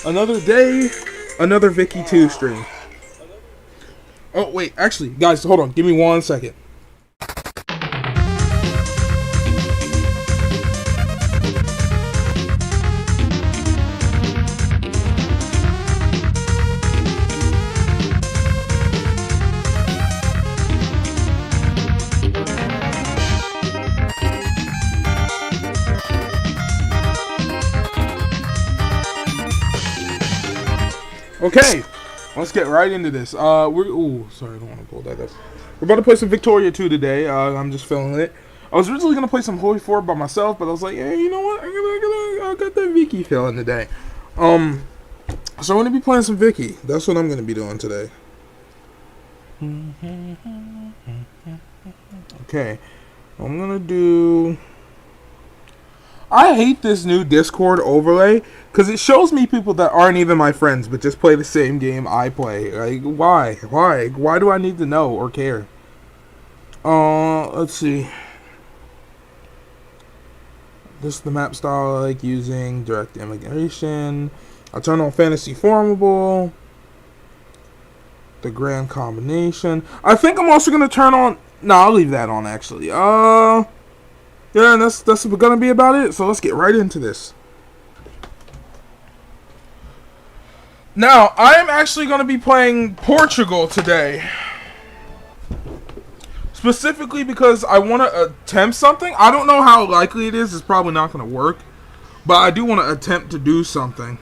Another day, another Vicky 2 stream. Oh, wait, actually, guys, hold on. Give me 1 second. Okay, let's get right into this. Ooh, sorry, I don't want to pull that up. We're about to play some Victoria 2 today. I'm just feeling it. I was originally gonna play some Holy 4 by myself, but I was like, hey, you know what? I got that Vicky feeling today. So I'm gonna be playing some Vicky. That's what I'm gonna be doing today. Okay, I'm gonna do. I hate this new Discord overlay because it shows me people that aren't even my friends but just play the same game I play. Like, why? Why do I need to know or care? Let's see. This is the map style I like using. Direct immigration. I'll turn on fantasy formable. The grand combination. I think I'm also gonna turn on. No, I'll leave that on actually. Yeah, and that's gonna be about it. So let's get right into this. Now, I am actually gonna be playing Portugal today. Specifically because I want to attempt something. I don't know how likely it is. It's probably not gonna work. But I do want to attempt to do something.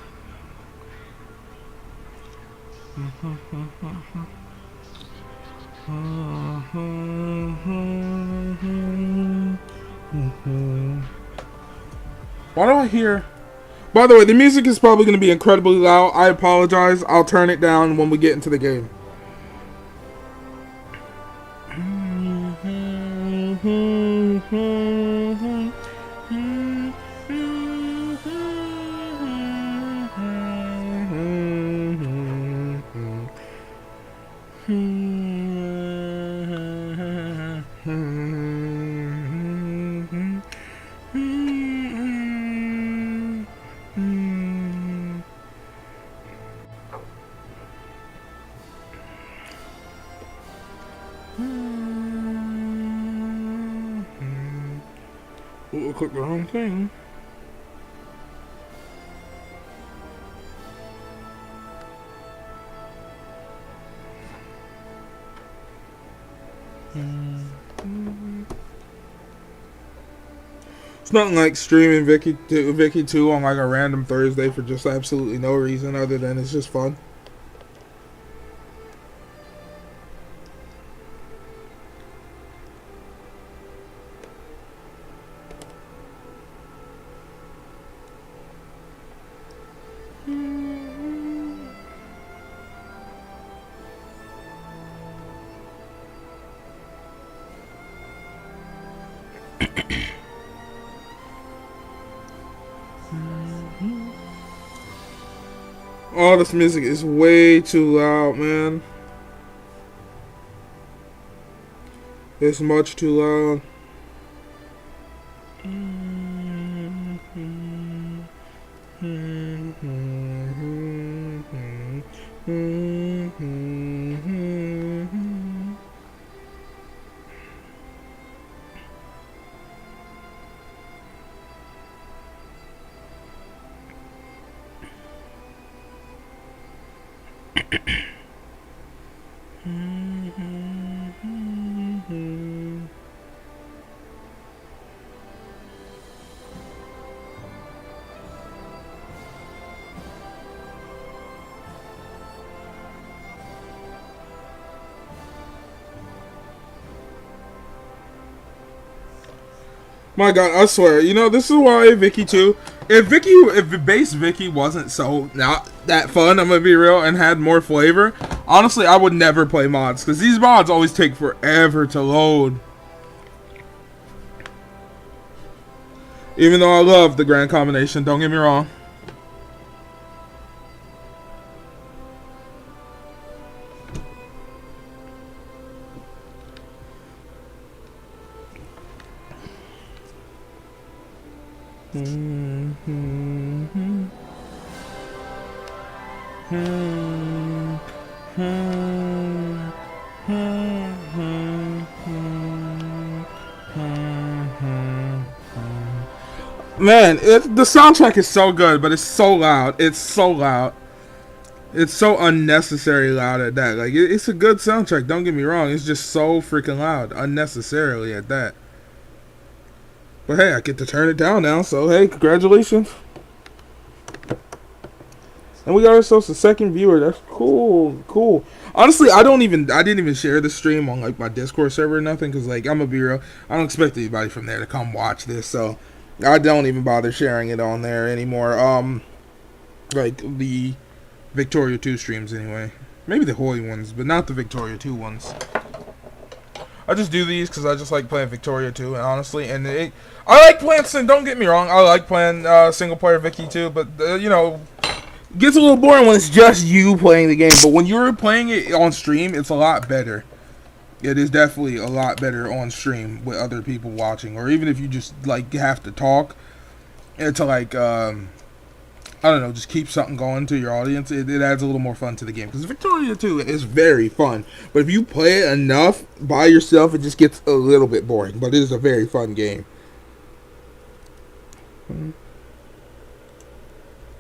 Why do I hear... By the way, the music is probably going to be incredibly loud. I apologize. I'll turn it down when we get into the game. Ooh, I clicked the wrong thing. It's nothing like streaming Vicky 2 on like a random Thursday for just absolutely no reason other than it's just fun. Oh, this music is way too loud, man. It's much too loud. My God, I swear, you know, this is why Vicky 2, if base Vicky wasn't so not that fun, I'm gonna be real, and had more flavor, honestly, I would never play mods, because these mods always take forever to load. Even though I love the grand combination, don't get me wrong. Man, the soundtrack is so good, but it's so loud. It's so loud. It's so unnecessary loud at that. Like, it's a good soundtrack, don't get me wrong. It's just so freaking loud. Unnecessarily at that. But hey, I get to turn it down now, so hey, congratulations. And we got ourselves a second viewer. That's cool. Honestly, I didn't even share the stream on like my Discord server or nothing, because like, I'm gonna be real, I don't expect anybody from there to come watch this, so I don't even bother sharing it on there anymore. Like the Victoria 2 streams anyway. Maybe the Holy ones, but not the Victoria 2 ones. I just do these because I just like playing Victoria 2, and honestly, I like playing, don't get me wrong, I like playing single player Vicky too, but you know, it gets a little boring when it's just you playing the game, but when you're playing it on stream, it's a lot better. It is definitely a lot better on stream with other people watching, or even if you just like have to talk and to like I don't know, just keep something going to your audience. It adds a little more fun to the game, because Victoria 2 is very fun, but if you play it enough by yourself, it just gets a little bit boring. But it is a very fun game.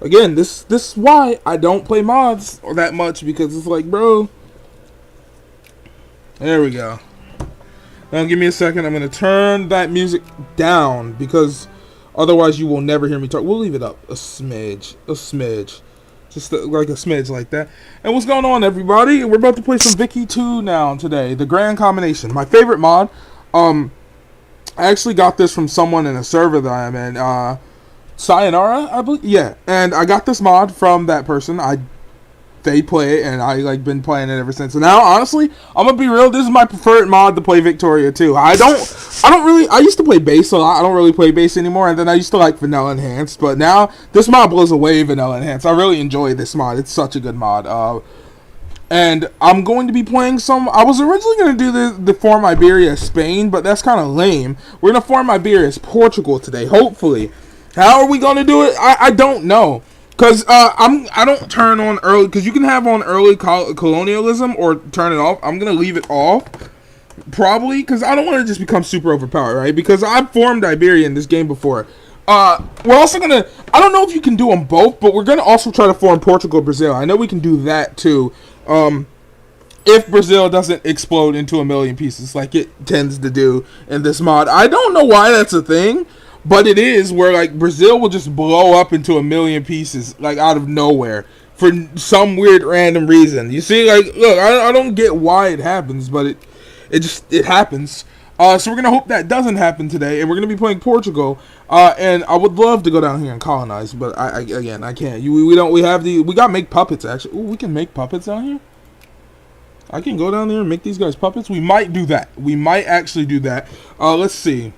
Again, this is why I don't play mods that much, because it's like, bro. There we go. Now give me a second. I'm gonna turn that music down, because otherwise you will never hear me talk. We'll leave it up a smidge, just like a smidge like that. And what's going on, everybody? We're about to play some Vicky 2 now today. The Grand Combination, my favorite mod. I actually got this from someone in a server that I'm in. Sayonara, I believe. Yeah, and I got this mod from that person. They play it, and I like been playing it ever since. And now, honestly, I'm gonna be real. This is my preferred mod to play Victoria 2. I used to play base a lot. I don't really play base anymore. And then I used to like vanilla enhanced, but now this mod blows away vanilla enhanced. I really enjoy this mod. It's such a good mod. And I'm going to be playing some. I was originally going to do the Form Iberia Spain, but that's kind of lame. We're gonna Form Iberia Portugal today, hopefully. How are we going to do it? I don't know. Because I don't turn on early, because you can have on early colonialism or turn it off. I'm going to leave it off, probably, because I don't want to just become super overpowered, right? Because I've formed Iberia in this game before. We're also going to, I don't know if you can do them both, but we're going to also try to form Portugal, Brazil. I know we can do that too. If Brazil doesn't explode into a million pieces like it tends to do in this mod. I don't know why that's a thing. But it is, where like Brazil will just blow up into a million pieces, like out of nowhere, for some weird random reason. You see, like, look, I don't get why it happens, but it happens. So we're gonna hope that doesn't happen today, and we're gonna be playing Portugal. And I would love to go down here and colonize, but I can't. We got make puppets actually. Ooh, we can make puppets down here. I can go down there and make these guys puppets. We might do that. We might actually do that. Let's see.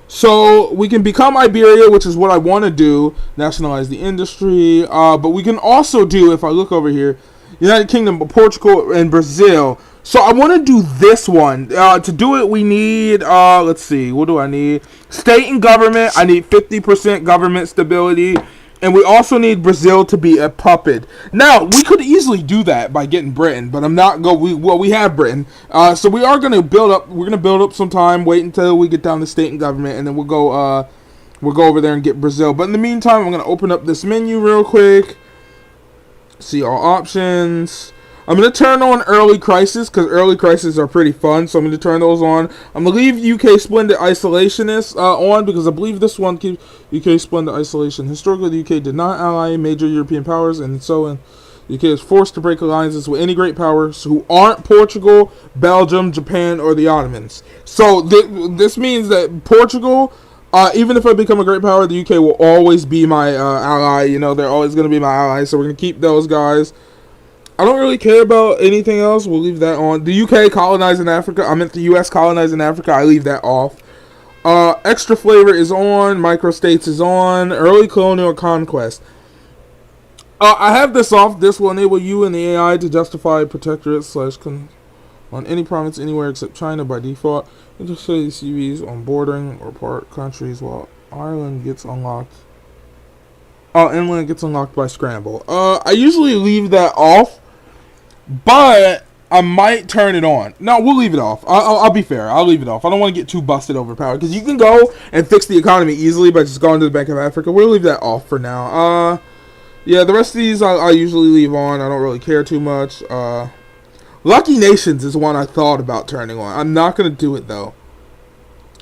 So we can become Iberia, which is what I want to do, nationalize the industry. But we can also do, if I look over here, United Kingdom, Portugal, and Brazil. So I want to do this one. To do it, we need, let's see, what do I need? State and government. I need 50% government stability. And we also need Brazil to be a puppet. Now, we could easily do that by getting Britain, but I'm not going. We have Britain, so we are going to build up. We're going to build up some time. Wait until we get down to state and government, and then we'll go over there and get Brazil. But in the meantime, I'm going to open up this menu real quick. See all options. I'm going to turn on early crisis, because early crises are pretty fun, so I'm going to turn those on. I'm going to leave UK Splendid Isolationist on, because I believe this one keeps UK Splendid Isolation. Historically, the UK did not ally major European powers, and so the UK is forced to break alliances with any great powers who aren't Portugal, Belgium, Japan, or the Ottomans. So this means that Portugal, even if I become a great power, the UK will always be my ally. You know, they're always going to be my ally, so we're going to keep those guys. I don't really care about anything else. We'll leave that on. The UK colonizing Africa. I meant the US colonizing Africa. I leave that off. Extra flavor is on. Microstates is on. Early colonial conquest. I have this off. This will enable you and the AI to justify protectorate / on any province anywhere except China by default. Interstate CVs on bordering or part countries while Ireland gets unlocked. Inland gets unlocked by scramble. I usually leave that off, but I might turn it on. No, we'll leave it off. I'll be fair. I'll leave it off. I don't want to get too busted overpowered, because you can go and fix the economy easily by just going to the Bank of Africa. We'll leave that off for now. Yeah, the rest of these I usually leave on. I don't really care too much. Lucky Nations is one I thought about turning on. I'm not gonna do it though.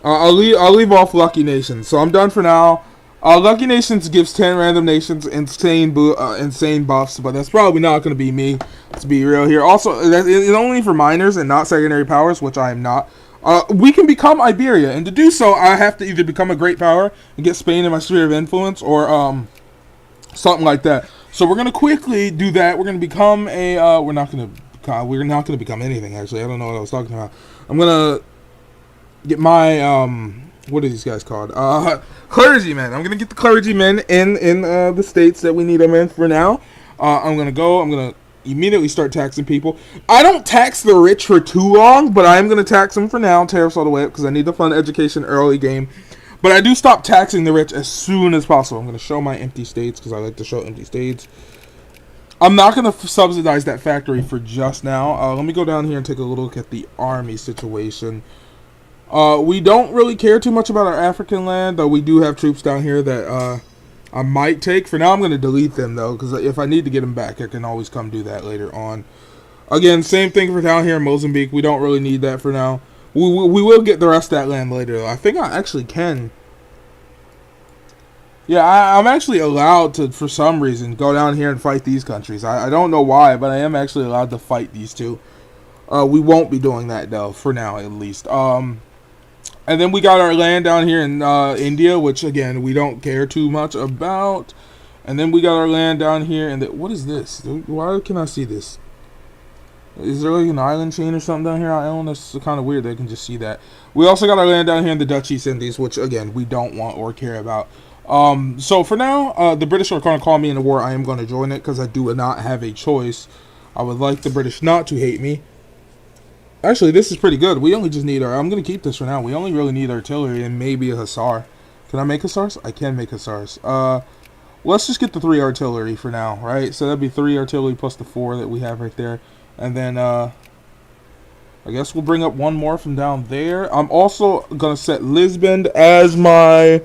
I'll leave off Lucky Nations. So I'm done for now. Lucky Nations gives 10 random nations insane buffs, but that's probably not going to be me, to be real here. Also, it's only for minors and not secondary powers, which I am not. We can become Iberia, and to do so, I have to either become a great power and get Spain in my sphere of influence, or something like that. So we're going to quickly do that. We're going to become a... we're not going to become anything, actually. I don't know what I was talking about. I'm going to get my... what are these guys called? Clergymen. I'm gonna get the clergymen in the states that we need them in for now. I'm gonna immediately start taxing people. I don't tax the rich for too long, but I am gonna tax them for now. Tariffs all the way up, because I need to fund education early game. But I do stop taxing the rich as soon as possible. I'm gonna show my empty states, because I like to show empty states. I'm not gonna subsidize that factory for just now. Let me go down here and take a look at the army situation. We don't really care too much about our African land, though we do have troops down here that I might take. For now, I'm going to delete them, though, because if I need to get them back, I can always come do that later on. Again, same thing for down here in Mozambique. We don't really need that for now. We will get the rest of that land later, though. I think I actually can. Yeah, I'm actually allowed to, for some reason, go down here and fight these countries. I don't know why, but I am actually allowed to fight these two. We won't be doing that, though, for now, at least. And then we got our land down here in India, which, again, we don't care too much about. And then we got our land down here in the... What is this? Why can I see this? Is there like an island chain or something down here? I don't know. It's kind of weird that I can just see that. We also got our land down here in the Dutch East Indies, which, again, we don't want or care about. So for now, the British are going to call me in a war. I am going to join it because I do not have a choice. I would like the British not to hate me. Actually, this is pretty good. We only just need our... I'm going to keep this for now. We only really need artillery and maybe a hussar. Can I make hussars? I can make hussars. Let's just get the 3 artillery for now, right? So that'd be 3 artillery plus the 4 that we have right there. And then, I guess we'll bring up one more from down there. I'm also going to set Lisbon as my...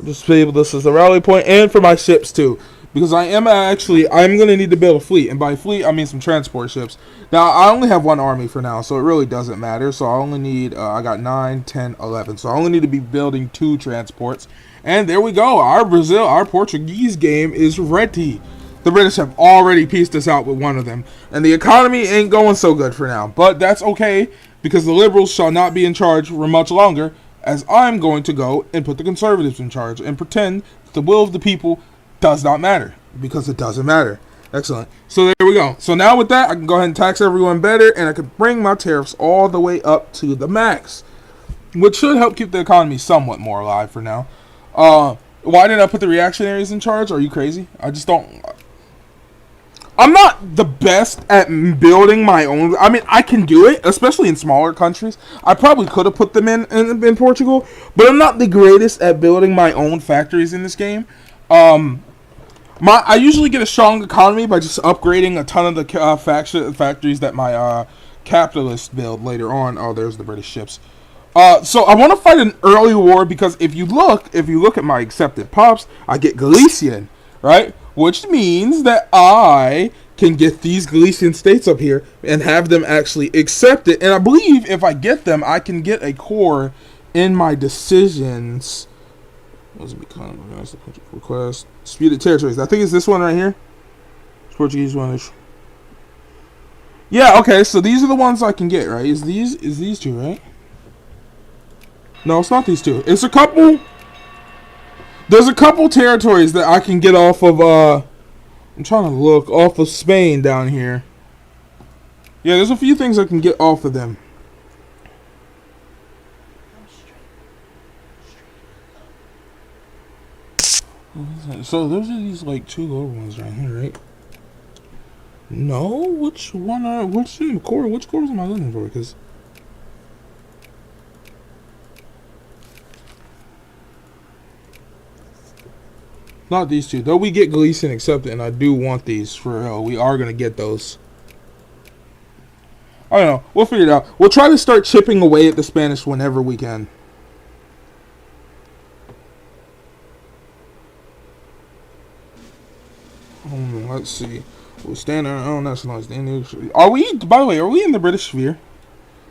Just be able this as a rally point. And for my ships, too. Because I'm going to need to build a fleet. And by fleet, I mean some transport ships. Now, I only have 1 army for now, so it really doesn't matter. So I only need, I got 9, 10, 11. So I only need to be building 2 transports. And there we go. Our Portuguese game is ready. The British have already pieced us out with one of them. And the economy ain't going so good for now. But that's okay, because the liberals shall not be in charge for much longer, as I'm going to go and put the conservatives in charge and pretend that the will of the people does not matter, because it doesn't matter. Excellent. So there we go. So now with that, I can go ahead and tax everyone better, and I can bring my tariffs all the way up to the max, which should help keep the economy somewhat more alive for now. Why did I put the reactionaries in charge? Are you crazy? I just don't... I'm not the best at building my own... I mean, I can do it, especially in smaller countries. I probably could have put them in Portugal, but I'm not the greatest at building my own factories in this game. I usually get a strong economy by just upgrading a ton of the factories that my capitalists build later on. Oh, there's the British ships. So I want to fight an early war, because if you look at my accepted pops, I get Galician, right? Which means that I can get these Galician states up here and have them actually accept it. And I believe if I get them, I can get a core in my decisions. Request disputed territories. I think it's this one right here. It's Portuguese one. Yeah, okay, so these are the ones I can get, right? Is these 2, right? No, it's not these 2. It's a couple. There's a couple territories that I can get off of, I'm trying to look, off of Spain down here. Yeah, there's a few things I can get off of them. So those are these, like, 2 lower ones right here, right? No? Which core? Which cores am I looking for? Because... Not these two. Though we get Gleason accepted, and I do want these for real. We are going to get those. I don't know. We'll figure it out. We'll try to start chipping away at the Spanish whenever we can. Let's see. We'll stand our own nationalized. Are we, by the way, are we in the British sphere?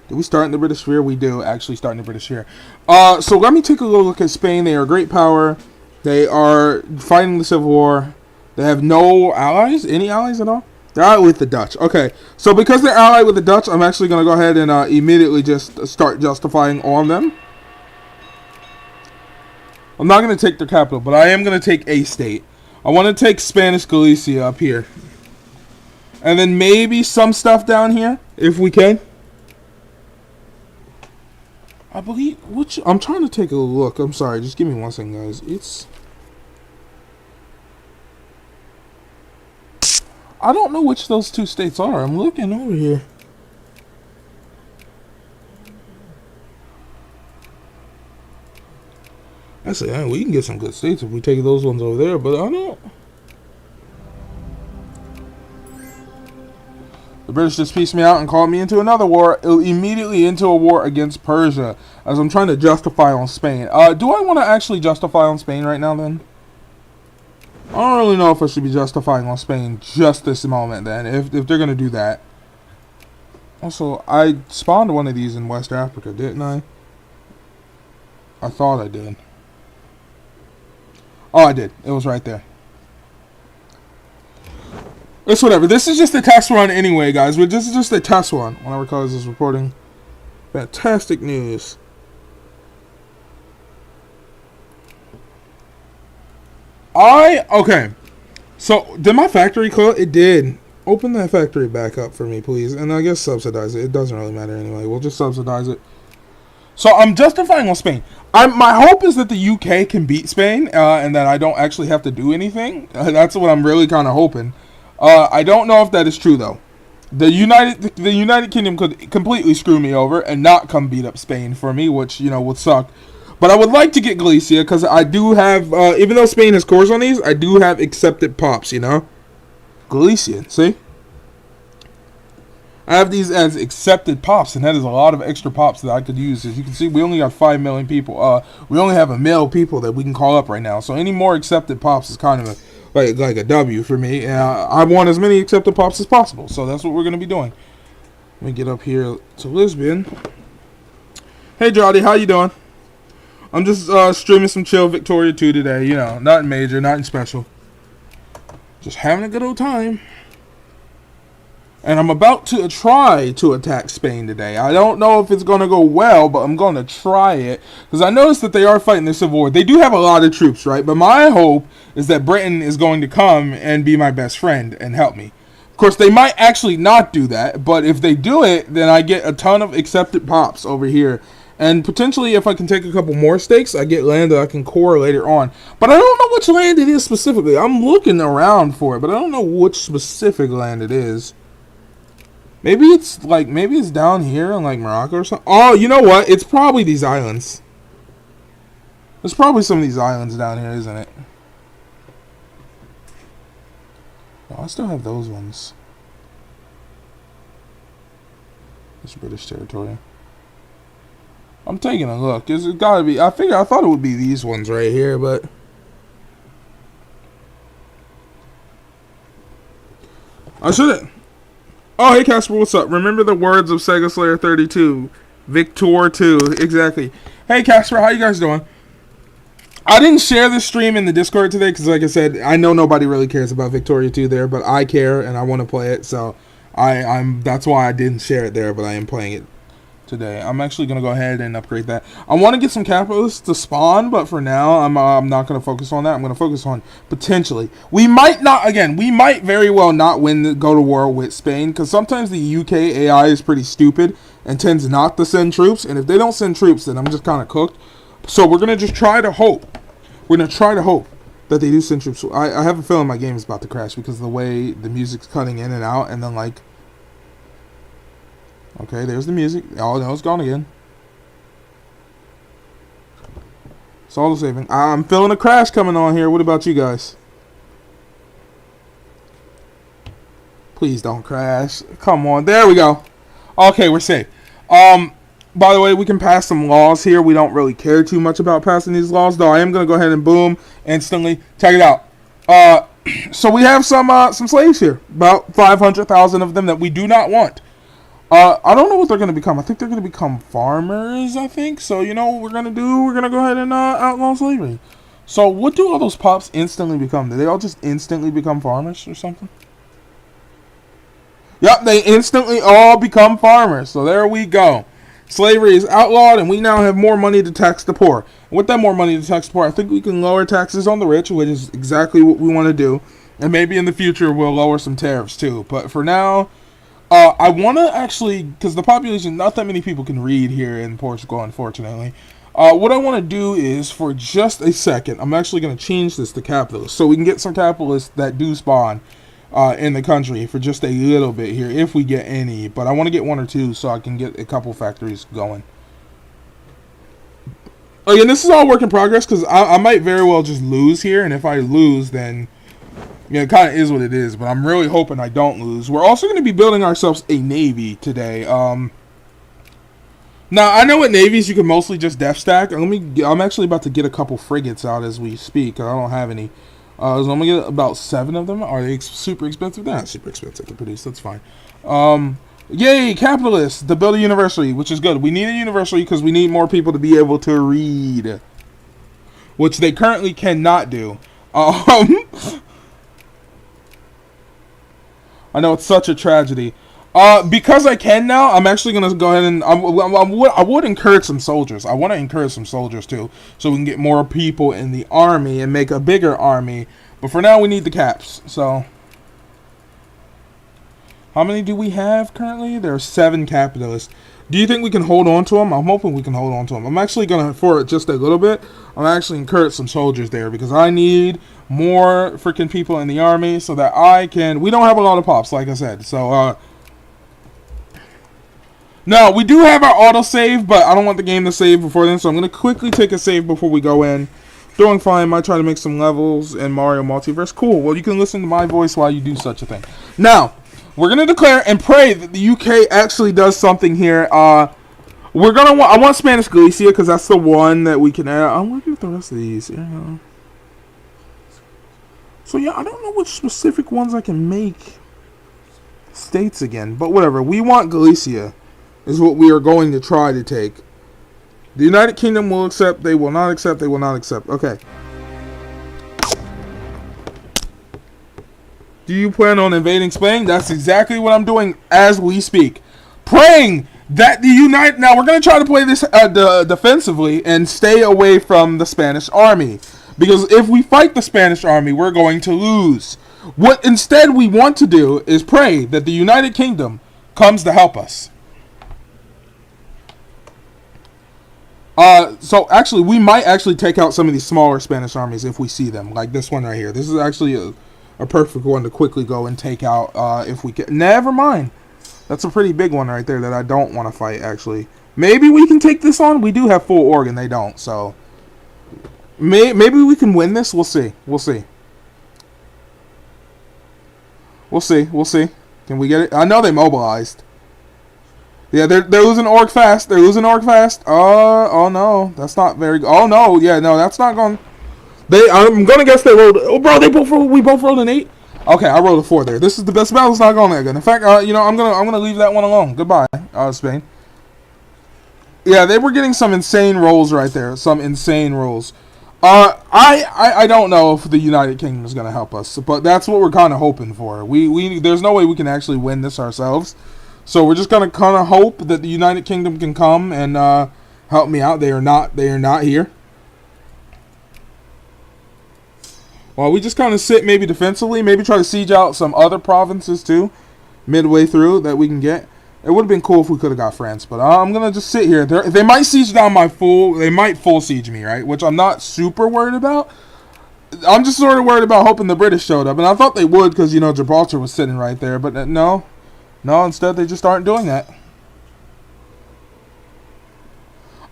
Did we start in the British sphere? We do actually start in the British sphere. So let me take a little look at Spain. They are a great power. They are fighting the Civil War. They have no allies? Any allies at all? They're allied with the Dutch. Okay. So because they're allied with the Dutch, I'm actually going to go ahead and immediately just start justifying on them. I'm not going to take their capital, but I am going to take a state. I want to take Spanish Galicia up here. And then maybe some stuff down here, if we can. I believe, I'm trying to take a look. I'm sorry, just give me one second, guys. I don't know which those two states are. I'm looking over here. I say, we can get some good states if we take those ones over there, but I don't. The British just pieced me out and called me into another war, immediately into a war against Persia, as I'm trying to justify on Spain. Do I want to actually justify on Spain right now, then? I don't really know if I should be justifying on Spain just this moment, then, if they're going to do that. Also, I spawned one of these in West Africa, didn't I? I thought I did. Oh, I did. It was right there. It's whatever. This is just a test run anyway, guys. This is just a test run. Whenever Cause is reporting fantastic news. Okay. So, did my factory close? It did. Open that factory back up for me, please. And I guess subsidize it. It doesn't really matter anyway. We'll just subsidize it. So, I'm justifying on Spain. My hope is that the UK can beat Spain, and that I don't actually have to do anything. That's what I'm really kind of hoping. I don't know if that is true, though. The United Kingdom could completely screw me over and not come beat up Spain for me, which, would suck. But I would like to get Galicia, because I do have, even though Spain has cores on these, I do have accepted pops, Galician, see? I have these as accepted pops, and that is a lot of extra pops that I could use. As you can see, we only got 5 million people. We only have 1 million people that we can call up right now. So any more accepted pops is kind of like a W for me. And I want as many accepted pops as possible. So that's what we're going to be doing. Let me get up here to Lisbon. Hey, Jody, how you doing? I'm just streaming some chill Victoria 2 today. Nothing major, nothing special. Just having a good old time. And I'm about to try to attack Spain today. I don't know if it's going to go well, but I'm going to try it. Because I noticed that they are fighting the Civil War. They do have a lot of troops, right? But my hope is that Britain is going to come and be my best friend and help me. Of course, they might actually not do that. But if they do it, then I get a ton of accepted pops over here. And potentially, if I can take a couple more stakes, I get land that I can core later on. But I don't know which land it is specifically. I'm looking around for it, but I don't know which specific land it is. Maybe it's down here in Morocco or something. Oh, you know what? It's probably these islands. There's probably some of these islands down here, isn't it? Oh, I still have those ones. It's British territory. I'm taking a look. It's gotta be. I thought it would be these ones right here, but I shouldn't. Oh, hey Casper, what's up? Remember the words of Sega Slayer 32. Victor 2, exactly. Hey Casper, how you guys doing? I didn't share this stream in the Discord today because, like I said, I know nobody really cares about Victoria 2 there, but I care and I want to play it, so that's why I didn't share it there, but I am playing it today. I'm actually going to go ahead and upgrade that. I want to get some capitalists to spawn, but for now, I'm not going to focus on that. I'm going to focus on potentially. We might very well not go to war with Spain, because sometimes the UK AI is pretty stupid and tends not to send troops, and if they don't send troops, then I'm just kind of cooked. So we're going to just try to hope. We're going to try to hope that they do send troops. I have a feeling my game is about to crash because of the way the music's cutting in and out, and then okay, there's the music. Oh, no, it's gone again. It's auto saving. I'm feeling a crash coming on here. What about you guys? Please don't crash. Come on. There we go. Okay, we're safe. By the way, we can pass some laws here. We don't really care too much about passing these laws, though I am going to go ahead and boom instantly. Check it out. So we have some slaves here. About 500,000 of them that we do not want. I don't know what they're going to become. I think they're going to become farmers, I think. So, you know what we're going to do? We're going to go ahead and outlaw slavery. So, what do all those pups instantly become? Do they all just instantly become farmers or something? Yep, they instantly all become farmers. So, there we go. Slavery is outlawed, and we now have more money to tax the poor. And with that more money to tax the poor, I think we can lower taxes on the rich, which is exactly what we want to do. And maybe in the future, we'll lower some tariffs, too. But for now... I want to actually, because the population, not that many people can read here in Portugal, unfortunately. What I want to do is, for just a second, I'm actually going to change this to capitalist. So we can get some capitalists that do spawn in the country for just a little bit here, if we get any. But I want to get one or two so I can get a couple factories going. Again, this is all work in progress, because I might very well just lose here. And if I lose, then... yeah, it kind of is what it is, but I'm really hoping I don't lose. We're also going to be building ourselves a navy today. Now, I know with navies you can mostly just def stack. I'm actually about to get a couple frigates out as we speak. I don't have any. So I'm going to get about 7 of them. Are they super expensive? They're not super expensive to produce. That's fine. Yay, capitalists, to build a university, which is good. We need a university because we need more people to be able to read, which they currently cannot do. I know it's such a tragedy. Because I can now, I'm actually going to go ahead and... I would encourage some soldiers. I want to encourage some soldiers, too. So we can get more people in the army and make a bigger army. But for now, we need the caps. So... how many do we have currently? There are 7 capitalists. Do you think we can hold on to them? I'm hoping we can hold on to them. I'm actually going to, for just a little bit, I'm actually encourage some soldiers there. Because I need more freaking people in the army so that I can... we don't have a lot of pops, like I said. So, no, we do have our autosave, but I don't want the game to save before then. So I'm going to quickly take a save before we go in. Doing fine. Might try to make some levels in Mario Multiverse. Cool. Well, you can listen to my voice while you do such a thing. Now... we're going to declare and pray that the UK actually does something here. We're going to want... I want Spanish Galicia because that's the one that we can add. I'm looking at the rest of these. Yeah. So, yeah, I don't know which specific ones I can make states again. But whatever. We want Galicia is what we are going to try to take. The United Kingdom will accept. They will not accept. They will not accept. Okay. Do you plan on invading Spain? That's exactly what I'm doing as we speak. Praying that the United... now, we're going to try to play this defensively and stay away from the Spanish army. Because if we fight the Spanish army, we're going to lose. What instead we want to do is pray that the United Kingdom comes to help us. So, actually, we might actually take out some of these smaller Spanish armies if we see them. Like this one right here. This is actually a perfect one to quickly go and take out if we can. Never mind. That's a pretty big one right there that I don't want to fight, actually. Maybe we can take this on. We do have full org and they don't, so... maybe we can win this. We'll see. We'll see. We'll see. We'll see. Can we get it? I know they mobilized. Yeah, they're losing org fast. They're losing org fast. Oh no. That's not very good. Oh no. Yeah, no, that's not going... I'm gonna guess they rolled... oh, bro, we both rolled an 8? Okay, I rolled a 4 there. This is the best battle. It's not going that good. In fact, I'm gonna leave that one alone. Goodbye, Spain. Yeah, they were getting some insane rolls right there. Some insane rolls. I don't know if the United Kingdom is gonna help us, but that's what we're kind of hoping for. There's no way we can actually win this ourselves, so we're just gonna kind of hope that the United Kingdom can come and help me out. They are not here. Well, we just kind of sit maybe defensively, maybe try to siege out some other provinces too, midway through that we can get. It would have been cool if we could have got France, but I'm going to just sit here. They might siege down they might full siege me, right? Which I'm not super worried about. I'm just sort of worried about hoping the British showed up. And I thought they would because, Gibraltar was sitting right there. But no. No, instead they just aren't doing that.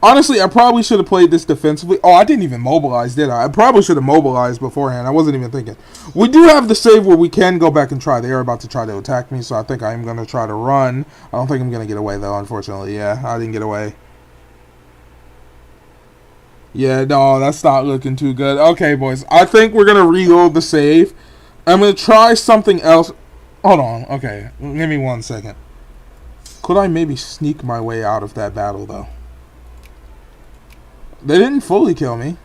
Honestly, I probably should have played this defensively. Oh, I didn't even mobilize, did I? I probably should have mobilized beforehand. I wasn't even thinking. We do have the save where we can go back and try. They are about to try to attack me, so I think I am going to try to run. I don't think I'm going to get away, though, unfortunately. Yeah, I didn't get away. Yeah, no, that's not looking too good. Okay, boys. I think we're going to reload the save. I'm going to try something else. Hold on. Okay, give me 1 second. Could I maybe sneak my way out of that battle, though? They didn't fully kill me.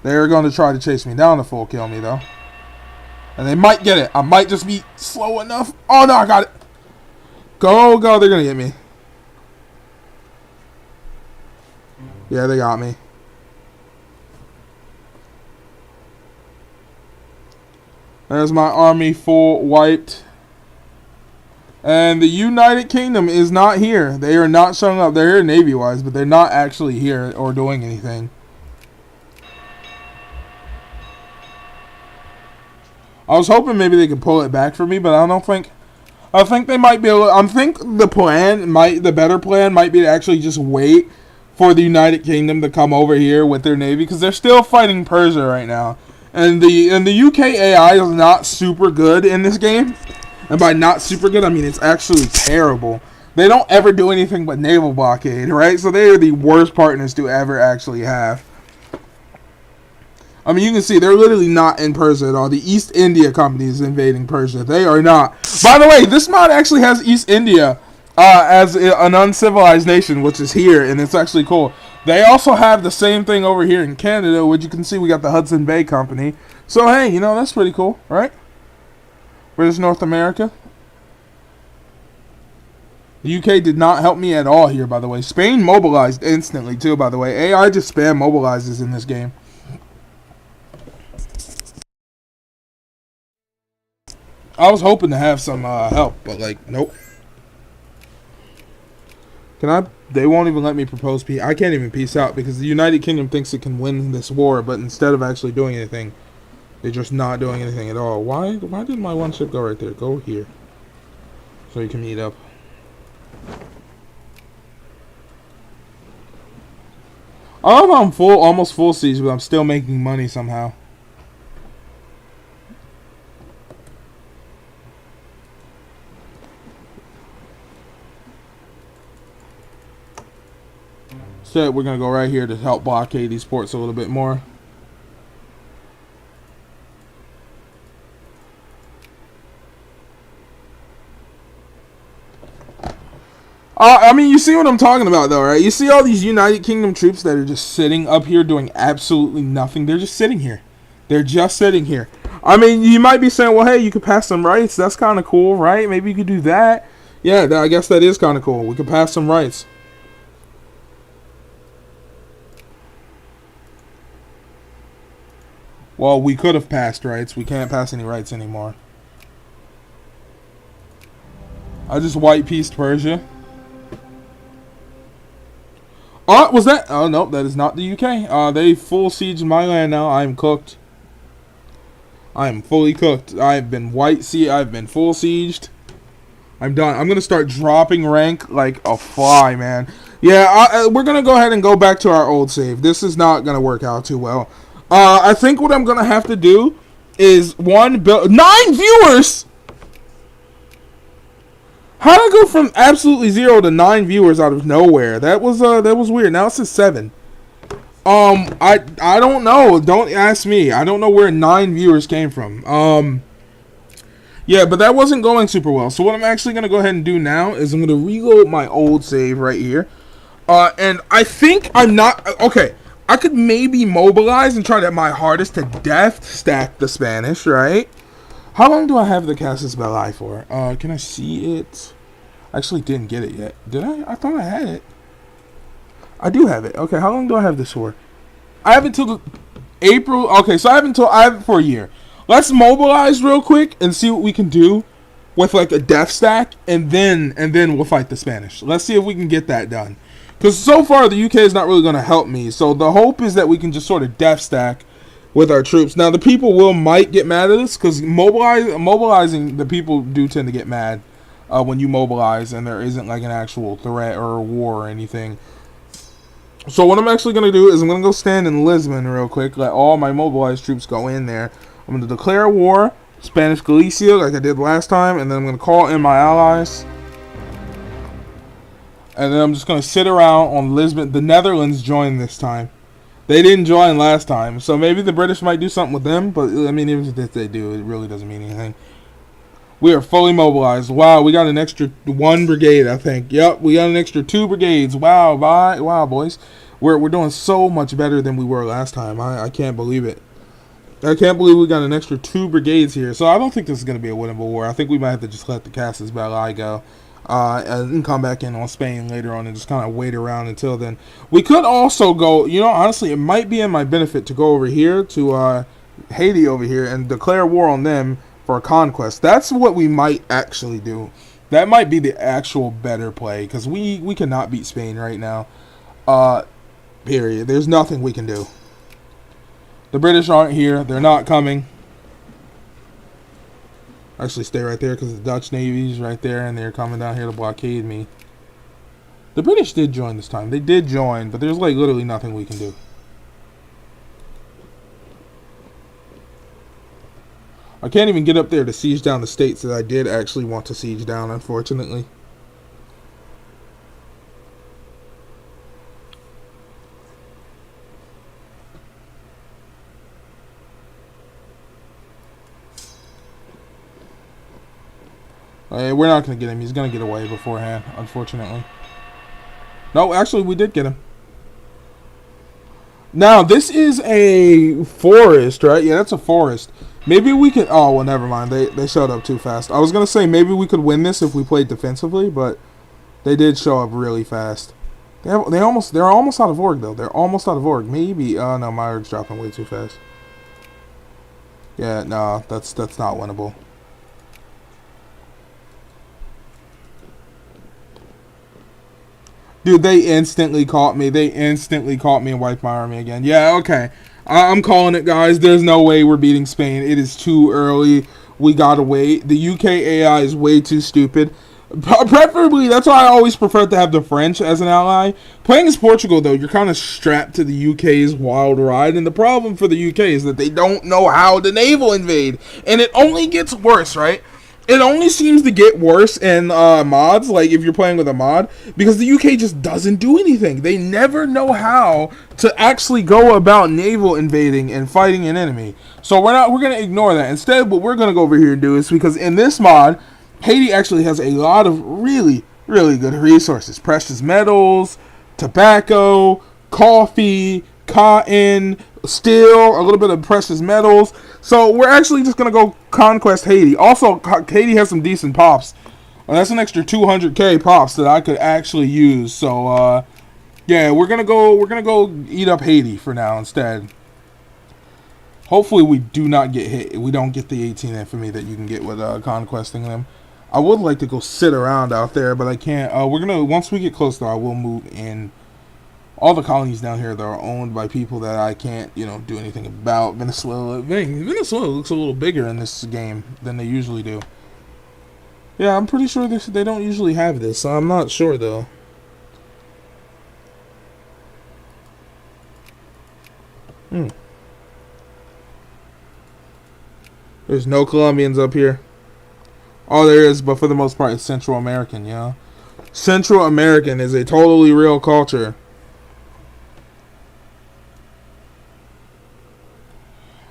They're going to try to chase me down to full kill me, though. And they might get it. I might just be slow enough. Oh, no, I got it. Go, go. They're going to get me. Yeah, they got me. There's my army full wiped. And the United Kingdom is not here. They are not showing up. They're here Navy-wise, but they're not actually here or doing anything. I was hoping maybe they could pull it back for me, but I don't think... I think they might be able to... I think the better plan might be to actually just wait for the United Kingdom to come over here with their Navy, because they're still fighting Persia right now. And the UK AI is not super good in this game. And by not super good, I mean it's actually terrible. They don't ever do anything but naval blockade, right? So they are the worst partners to ever actually have. I mean, you can see they're literally not in Persia at all. The East India Company is invading Persia. They are not. By the way, this mod actually has East India as an uncivilized nation, which is here, and it's actually cool. They also have the same thing over here in Canada, which you can see we got the Hudson Bay Company. So, hey, you know, that's pretty cool, right? British North America. The UK did not help me at all here, by the way. Spain mobilized instantly, too, by the way. AI just spam mobilizes in this game. I was hoping to have some help, but, like, nope. They won't even let me propose peace. I can't even peace out because the United Kingdom thinks it can win this war, but instead of actually doing anything, they're just not doing anything at all. Why did my one ship go right there? Go here. So you can meet up. I love how I'm almost full siege, but I'm still making money somehow. So we're going to go right here to help blockade these ports a little bit more. I mean, you see what I'm talking about, though, right? You see all these United Kingdom troops that are just sitting up here doing absolutely nothing. They're just sitting here. They're just sitting here. I mean, you might be saying, well, hey, you could pass some rights. That's kind of cool, right? Maybe you could do that. Yeah, I guess that is kind of cool. We could pass some rights. Well, we could have passed rights. We can't pass any rights anymore. I just white pieced Persia. Oh, was that? Oh, no, that is not the UK. They full siege my land now. I am cooked. I am fully cooked. I've been I've been full sieged. I'm done. I'm going to start dropping rank like a fly, man. Yeah, we're going to go ahead and go back to our old save. This is not going to work out too well. I think what I'm going to have to do is build 9 viewers. How did I go from absolutely 0 to 9 viewers out of nowhere? That was weird. Now it says 7. I don't know. Don't ask me. I don't know where 9 viewers came from. Yeah, but that wasn't going super well. So what I'm actually going to go ahead and do now is I'm going to reload my old save right here. And I think I'm not... Okay, I could maybe mobilize and try my hardest to death stack the Spanish, right? How long do I have the Casus Belli for? Can I see it? I actually didn't get it yet. Did I? I thought I had it. I do have it. Okay, how long do I have this for? I have until April. Okay, so I have it for a year. Let's mobilize real quick and see what we can do with like a death stack, and then we'll fight the Spanish. Let's see if we can get that done. Because so far the UK is not really going to help me. So the hope is that we can just sort of death stack with our troops. Now the people might get mad at us because mobilizing the people do tend to get mad when you mobilize and there isn't like an actual threat or a war or anything. So what I'm actually going to do is I'm going to go stand in Lisbon real quick. Let all my mobilized troops go in there. I'm going to declare war, Spanish Galicia, like I did last time. And then I'm going to call in my allies. And then I'm just going to sit around on Lisbon. The Netherlands joined this time. They didn't join last time. So maybe the British might do something with them. But, I mean, even if they do, it really doesn't mean anything. We are fully mobilized. Wow, we got an extra 1 brigade, I think. Yep, we got an extra 2 brigades. Wow, bye. Wow, boys. We're doing so much better than we were last time. I can't believe it. I can't believe we got an extra 2 brigades here. So I don't think this is going to be a winnable war. I think we might have to just let the Casas Belli go. And come back in on Spain later on and just kind of wait around until then. We could also go, you know, honestly, it might be in my benefit to go over here to Haiti over here and declare war on them for a conquest. That's what we might actually do. That might be the actual better play because we cannot beat Spain right now. Period. There's nothing we can do. The British aren't here. They're not coming. Actually, stay right there because the Dutch Navy's right there and they're coming down here to blockade me. The British did join this time. They did join, but there's like literally nothing we can do. I can't even get up there to siege down the states that I did actually want to siege down, unfortunately. We're not going to get him. He's going to get away beforehand, unfortunately. No, actually, we did get him. Now, this is a forest, right? Yeah, that's a forest. Maybe we could... Oh, well, never mind. They showed up too fast. I was going to say maybe we could win this if we played defensively, but they did show up really fast. They're almost out of org, though. They're almost out of org. Maybe... Oh, no, my org's dropping way too fast. Yeah, no, that's not winnable. Dude, they instantly caught me. They instantly caught me and wiped my army again. Yeah, okay. I'm calling it, guys. There's no way we're beating Spain. It is too early. We gotta wait. The UK AI is way too stupid. Preferably, that's why I always prefer to have the French as an ally. Playing as Portugal, though, you're kind of strapped to the UK's wild ride. And the problem for the UK is that they don't know how to naval invade. And it only gets worse, right? It only seems to get worse in mods, like if you're playing with a mod, because the UK just doesn't do anything. They never know how to actually go about naval invading and fighting an enemy. So we're going to ignore that. Instead, what we're going to go over here and do is, because in this mod, Haiti actually has a lot of really, really good resources. Precious metals, tobacco, coffee, cotton, steel, a little bit of precious metals. So we're actually just going to go conquest Haiti. Also, Haiti has some decent pops. That's an extra 200k pops that I could actually use. So yeah, we're going to go eat up Haiti for now instead. Hopefully we do not get hit. We don't get the 18 infamy that you can get with conquesting them. I would like to go sit around out there, but I can't. Once we get close though, I will move in. All the colonies down here that are owned by people that I can't, do anything about. Venezuela looks a little bigger in this game than they usually do. Yeah, I'm pretty sure they don't usually have this. I'm not sure, though. There's no Colombians up here. Oh, there is, but for the most part, it's Central American, yeah. Central American is a totally real culture.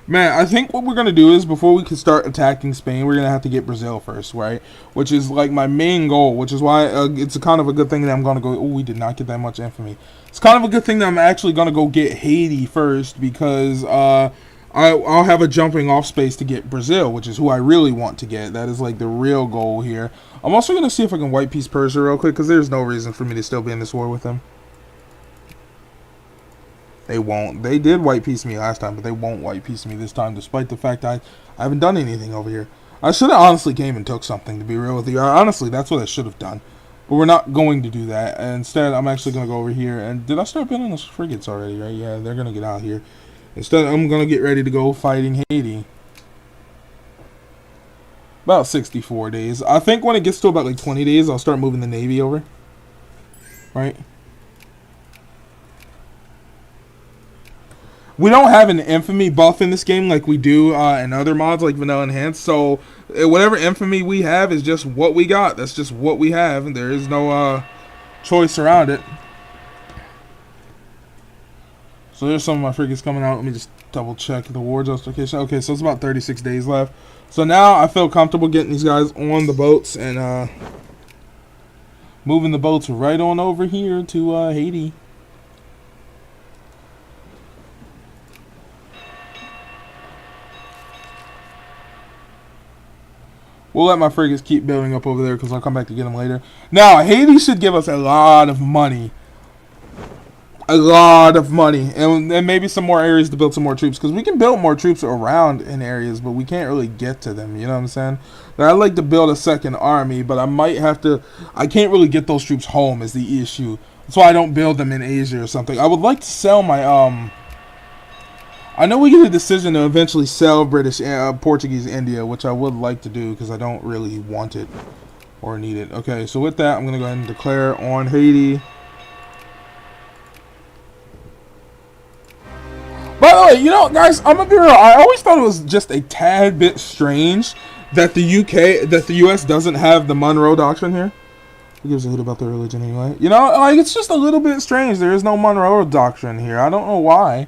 Man, I think what we're going to do is before we can start attacking Spain, we're going to have to get Brazil first, right? Which is like my main goal, which is why it's kind of a good thing that I'm going to go... Oh, we did not get that much infamy. It's kind of a good thing that I'm actually going to go get Haiti first because I'll have a jumping off space to get Brazil, which is who I really want to get. That is like the real goal here. I'm also going to see if I can white piece Persia real quick because there's no reason for me to still be in this war with them. They won't. They did white piece me last time, but they won't white piece me this time, despite the fact I haven't done anything over here. I should have honestly came and took something, to be real with you. Honestly, that's what I should have done. But we're not going to do that. And instead, I'm actually going to go over here. And did I start building those frigates already, right? Yeah, they're going to get out here. Instead, I'm going to get ready to go fighting Haiti. About 64 days. I think when it gets to about like 20 days, I'll start moving the Navy over. Right? we don't have an infamy buff in this game like we do in other mods like Vanilla Enhanced. So whatever infamy we have is just what we got. That's just what we have, and there is no choice around it. So there's some of my frigates coming out. Let me just double check the war justification. Okay, so it's about 36 days left. So now I feel comfortable getting these guys on the boats and moving the boats right on over here to Haiti. We'll let my frigates keep building up over there because I'll come back to get them later. Now, Haiti should give us a lot of money. A lot of money. And maybe some more areas to build some more troops. Because we can build more troops around in areas, but we can't really get to them. You know what I'm saying? Now, I'd like to build a second army, but I might have to... I can't really get those troops home is the issue. That's why I don't build them in Asia or something. I would like to sell my... I know we get a decision to eventually sell Portuguese India, which I would like to do because I don't really want it or need it. Okay, so with that, I'm going to go ahead and declare on Haiti. By the way, you know, guys, I'm going to be real. I always thought it was just a tad bit strange that the US doesn't have the Monroe Doctrine here. Who gives a hoot about their religion anyway? You know, like, it's just a little bit strange. There is no Monroe Doctrine here. I don't know why.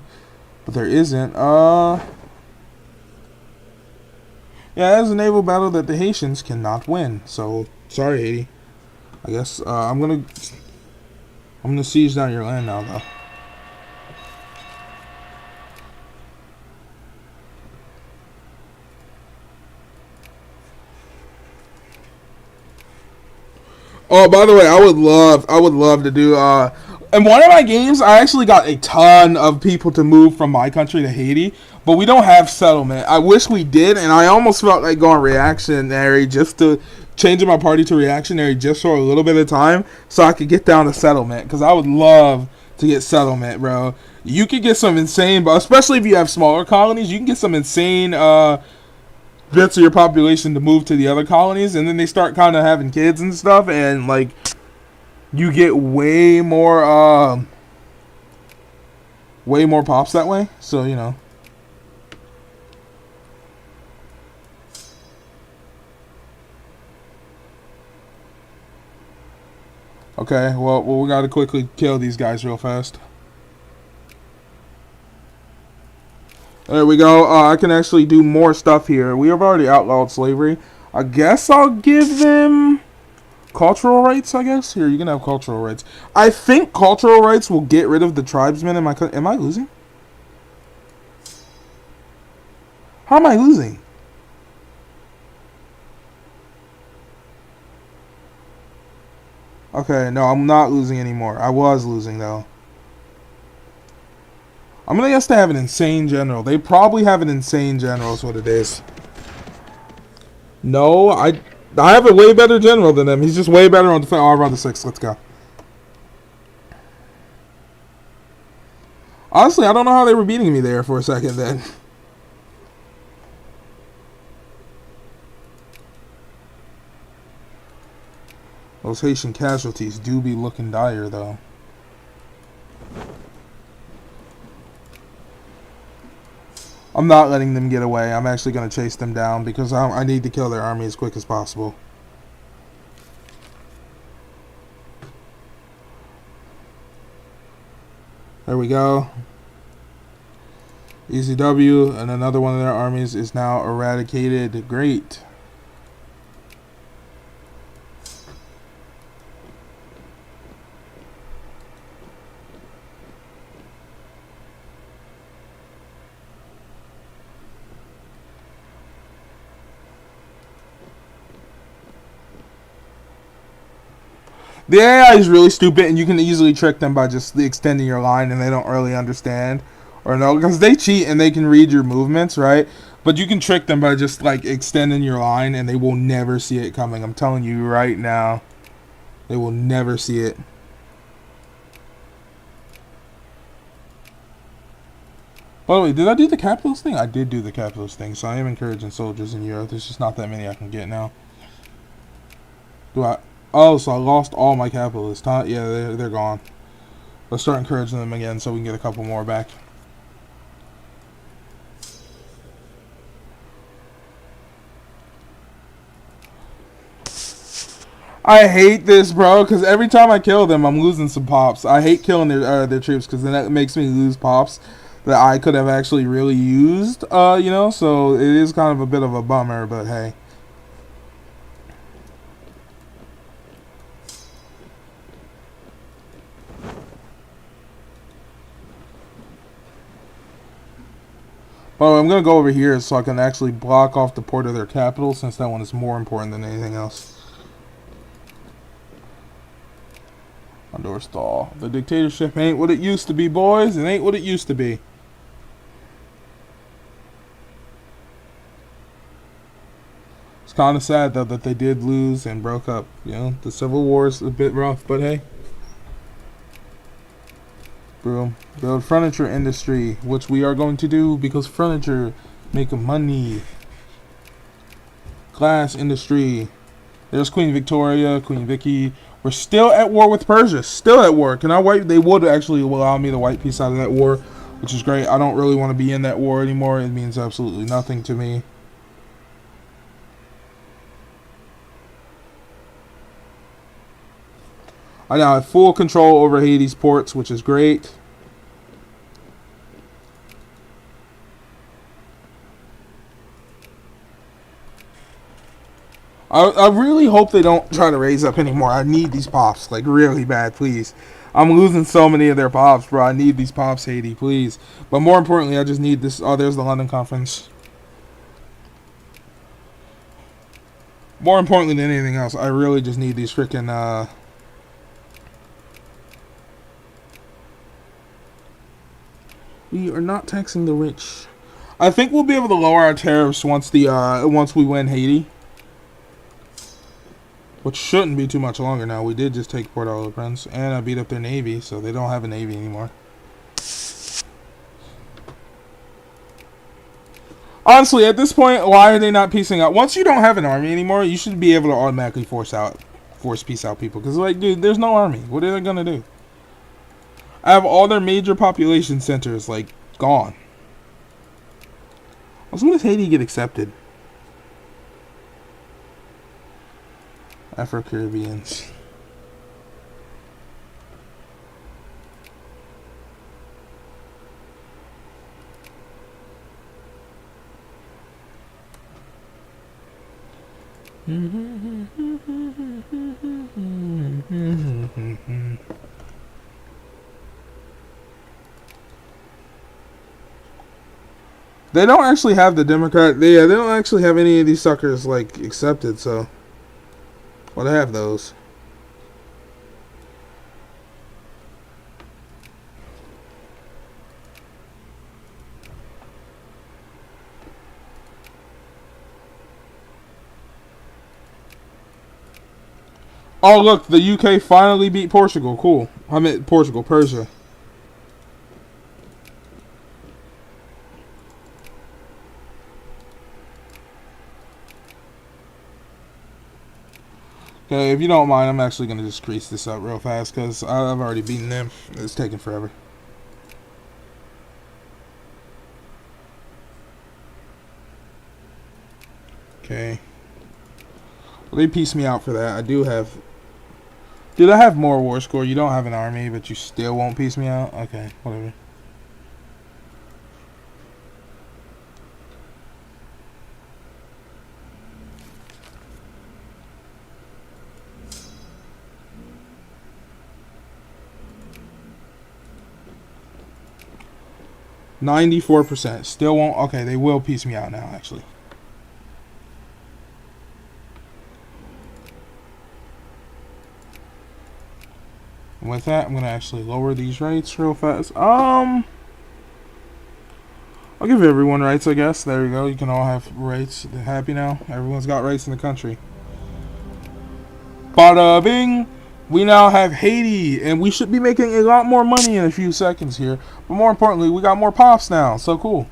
But there isn't. Yeah, that's a naval battle that the Haitians cannot win. So sorry, Haiti. I guess I'm gonna siege down your land now, though. Oh, by the way, I would love to do in one of my games, I actually got a ton of people to move from my country to Haiti, but we don't have settlement. I wish we did, and I almost felt like going reactionary just to changing my party to reactionary just for a little bit of time so I could get down to settlement, because I would love to get settlement, bro. You could get some insane, but especially if you have smaller colonies, you can get some insane bits of your population to move to the other colonies, and then they start kind of having kids and stuff, and like... You get way more pops that way. So, you know. Okay, well we gotta quickly kill these guys real fast. There we go. I can actually do more stuff here. We have already outlawed slavery. I guess I'll give them... cultural rights, I guess. Here, you can have cultural rights. I think cultural rights will get rid of the tribesmen in my country. Am I losing? How am I losing? Okay, no, I'm not losing anymore. I was losing, though. I'm gonna guess they have an insane general. They probably have an insane general is what it is. No, I have a way better general than him. He's just way better on defense. Oh, I'd rather 6. Let's go. Honestly, I don't know how they were beating me there for a second then. Those Haitian casualties do be looking dire, though. I'm not letting them get away. I'm actually going to chase them down because I need to kill their army as quick as possible. There we go. Easy W, and another one of their armies is now eradicated. Great. The AI is really stupid, and you can easily trick them by just extending your line, and they don't really understand or know, because they cheat and they can read your movements, right? But you can trick them by just like extending your line, and they will never see it coming. I'm telling you right now, they will never see it. By the way, did I do the capitalist thing? I did do the capitalist thing, so I am encouraging soldiers in Europe. There's just not that many I can get now. Do I? Oh, so I lost all my capitalists, huh? Yeah, they're gone. Let's start encouraging them again so we can get a couple more back. I hate this, bro, because every time I kill them, I'm losing some pops. I hate killing their troops because then that makes me lose pops that I could have actually really used. You know, so it is kind of a bit of a bummer, but hey. Oh, I'm gonna go over here so I can actually block off the port of their capital, since that one is more important than anything else. Under stall. The dictatorship ain't what it used to be, boys. It ain't what it used to be. It's kind of sad though that they did lose and broke up. You know, the Civil War is a bit rough, but hey. Boom. Build furniture industry, which we are going to do because furniture make money. Glass industry. There's Queen Victoria, Queen Vicky. We're still at war with Persia. Still at war. Can I wipe? They would actually allow me to wipe peace out of that war, which is great. I don't really want to be in that war anymore. It means absolutely nothing to me. I now have full control over Hades ports, which is great. I really hope they don't try to raise up anymore. I need these pops, like, really bad, please. I'm losing so many of their pops, bro. I need these pops, Haiti, please. But more importantly, I just need this. Oh, there's the London conference. More importantly than anything else, I really just need these freaking, We are not taxing the rich. I think we'll be able to lower our tariffs once we win Haiti. Which shouldn't be too much longer now. We did just take Port-au-Prince, and I beat up their navy, so they don't have a navy anymore. Honestly, at this point, why are they not piecing out? Once you don't have an army anymore, you should be able to automatically force peace out people. Because, like, dude, there's no army. What are they going to do? I have all their major population centers, like, gone. As soon as Haiti get accepted? Afro-Caribbeans. They don't actually have the Democrat. They don't actually have any of these suckers, like, accepted, so. Well, they have those. Oh, look, the UK finally beat Portugal. Cool. I meant Portugal, Persia. Okay, if you don't mind, I'm actually going to just crease this up real fast because I've already beaten them. It's taking forever. Okay. Well, they pieced me out for that. I do have... Dude, I have more war score. You don't have an army, but you still won't piece me out? Okay, whatever. %. Still won't... Okay, they will piece me out now, actually. And with that, I'm going to actually lower these rates real fast. I'll give everyone rights, I guess. There you go. You can all have rights. They're happy now. Everyone's got rights in the country. Bada bing! We now have Haiti, and we should be making a lot more money in a few seconds here. But more importantly, we got more pops now. So cool.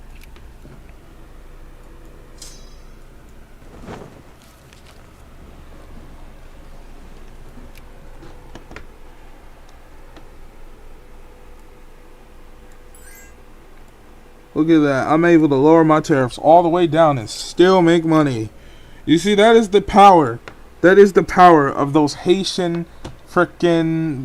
Look at that. I'm able to lower my tariffs all the way down and still make money. You see, that is the power That is the power of those Haitian frickin'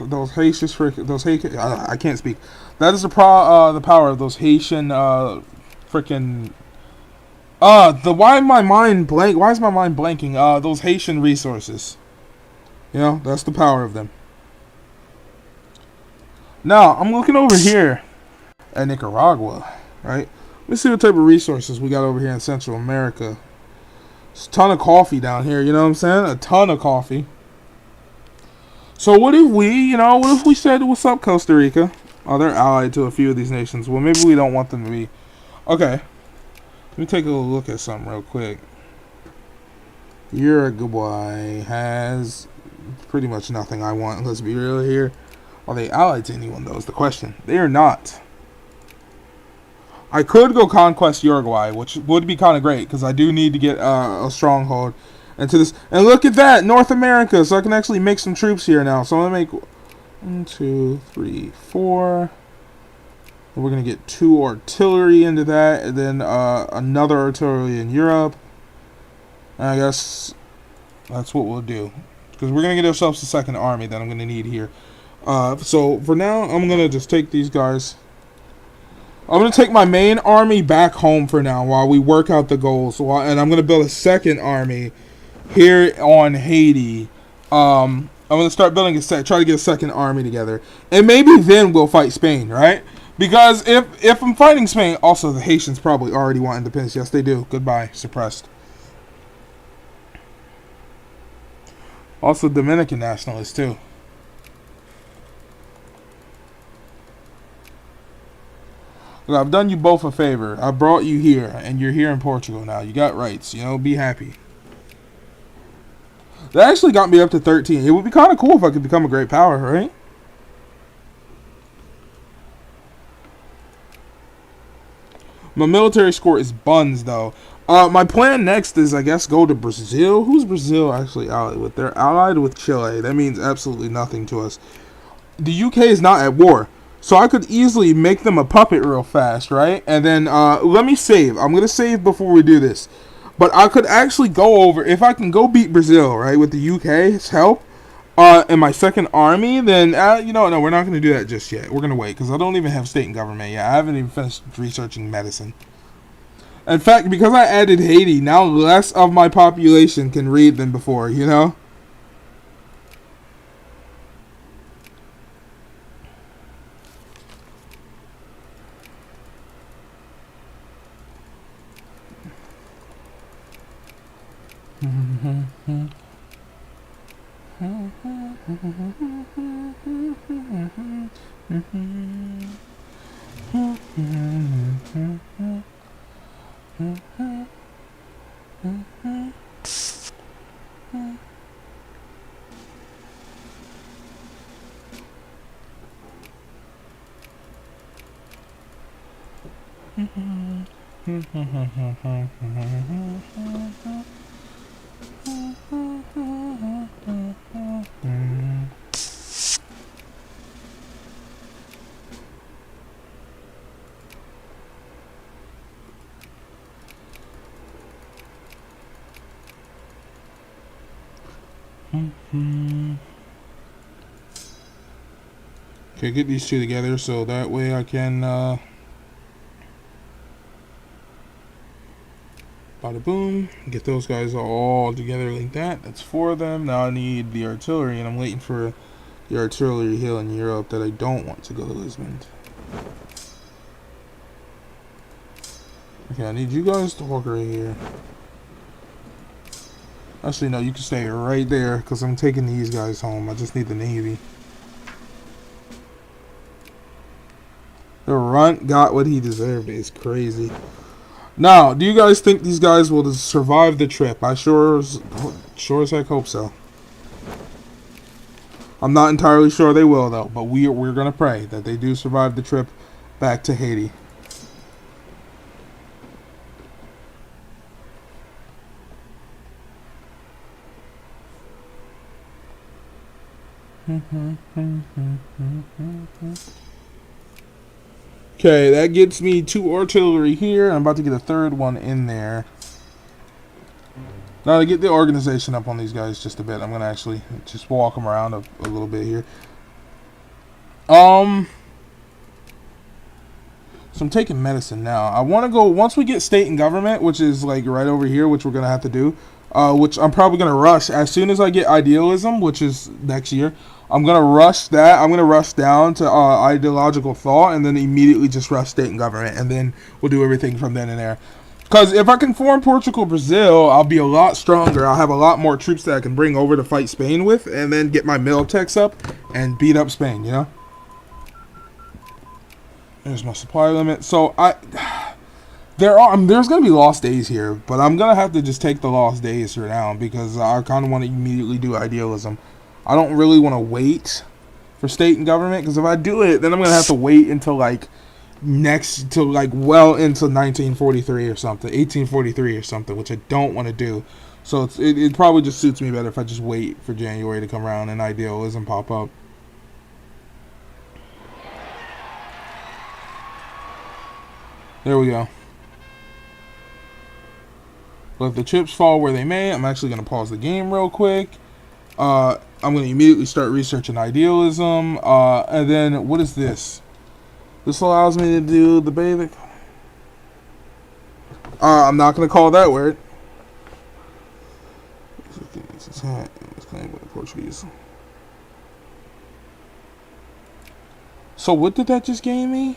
those Haitian those Haitian I can't speak. That is the power of those Haitian frickin' the why my mind blank why is my mind blanking? Those Haitian resources. You know, that's the power of them. Now, I'm looking over here at Nicaragua, right? Let's see what type of resources we got over here in Central America. There's a ton of coffee down here, you know what I'm saying? A ton of coffee. So what if we said, what's up, Costa Rica? Oh, they're allied to a few of these nations. Well, maybe we don't want them to be. Okay. Let me take a look at something real quick. Uruguay has pretty much nothing I want. Let's be real here. Are they allied to anyone, though, is the question. They are not. I could go conquest Uruguay, which would be kind of great, because I do need to get a stronghold into this. And look at that, North America, so I can actually make some troops here now. So I'm going to make 1, 2, 3, 4. And we're going to get 2 artillery into that, and then another artillery in Europe. And I guess that's what we'll do, because we're going to get ourselves a second army that I'm going to need here. So for now, I'm going to just take these guys. I'm going to take my main army back home for now while we work out the goals. And I'm going to build a second army here on Haiti. I'm going to start building try to get a second army together. And maybe then we'll fight Spain, right? Because if I'm fighting Spain, also the Haitians probably already want independence. Yes, they do. Goodbye. Suppressed. Also Dominican nationalists, too. Look, I've done you both a favor. I brought you here, and you're here in Portugal now. You got rights, you know, be happy. That actually got me up to 13. It would be kind of cool if I could become a great power, right? My military score is buns, though. My plan next is, I guess, go to Brazil. Who's Brazil actually allied with? They're allied with Chile. That means absolutely nothing to us. The UK is not at war. So I could easily make them a puppet real fast, right? And then let me save. I'm going to save before we do this. But I could actually go over, if I can go beat Brazil, right, with the UK's help, and my second army, then, no, we're not going to do that just yet. We're going to wait, because I don't even have state and government yet. I haven't even finished researching medicine. In fact, because I added Haiti, now less of my population can read than before, you know? Okay, get these two together so that way I can bada boom, get those guys all together like that. That's 4 of them. Now I need the artillery, and I'm waiting for the artillery hill in Europe that I don't want to go to Lisbon. Okay, I need you guys to walk right here. Actually, no, you can stay right there, because I'm taking these guys home. I just need the Navy. The runt got what he deserved. It's crazy. Now, do you guys think these guys will survive the trip? I sure as heck hope so. I'm not entirely sure they will, though. But we're going to pray that they do survive the trip back to Haiti. Okay, that gets me 2 artillery here. I'm about to get a 3rd one in there. Now to get the organization up on these guys just a bit, I'm gonna actually just walk them around a little bit here. So I'm taking medicine now. I want to go, once we get state and government, which is like right over here, which we're gonna have to do, which I'm probably gonna rush as soon as I get idealism, which is next year. I'm gonna rush that. I'm gonna rush down to ideological thought, and then immediately just rush state and government, and then we'll do everything from then and there. Because if I can form Portugal, Brazil, I'll be a lot stronger. I'll have a lot more troops that I can bring over to fight Spain with, and then get my Militex up and beat up Spain, you know? There's my supply limit. So, there's going to be lost days here, but I'm going to have to just take the lost days for now, because I kind of want to immediately do idealism. I don't really want to wait for state and government, because if I do it, then I'm going to have to wait until, like, well into 1943 or something, 1843 or something, which I don't want to do. So it probably just suits me better if I just wait for January to come around and idealism pop up. There we go. Let the chips fall where they may. I'm actually going to pause the game real quick. I'm going to immediately start researching idealism. And then, what is this? This allows me to do the basic. I'm not going to call that word. Portuguese. So what did that just give me?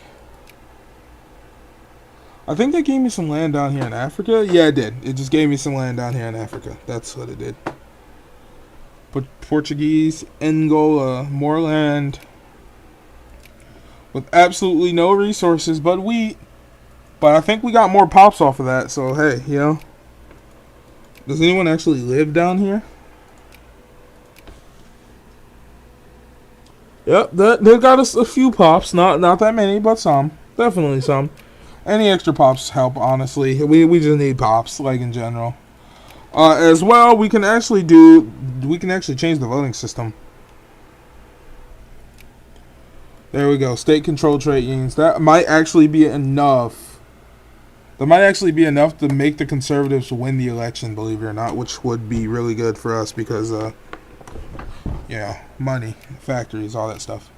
I think that gave me some land down here in Africa. Yeah, it did. It just gave me some land down here in Africa. That's what it did. But Portuguese, Angola, more land. With absolutely no resources but wheat. But I think we got more pops off of that, so hey, you know. Does anyone actually live down here? Yep, they've got us a few pops. Not that many, but some. Definitely some. Any extra pops help, honestly. We just need pops, like in general. As well, we can actually change the voting system. There we go. State control trade unions. That might actually be enough. That might actually be enough to make the conservatives win the election, believe it or not, which would be really good for us because, yeah, money, factories, all that stuff.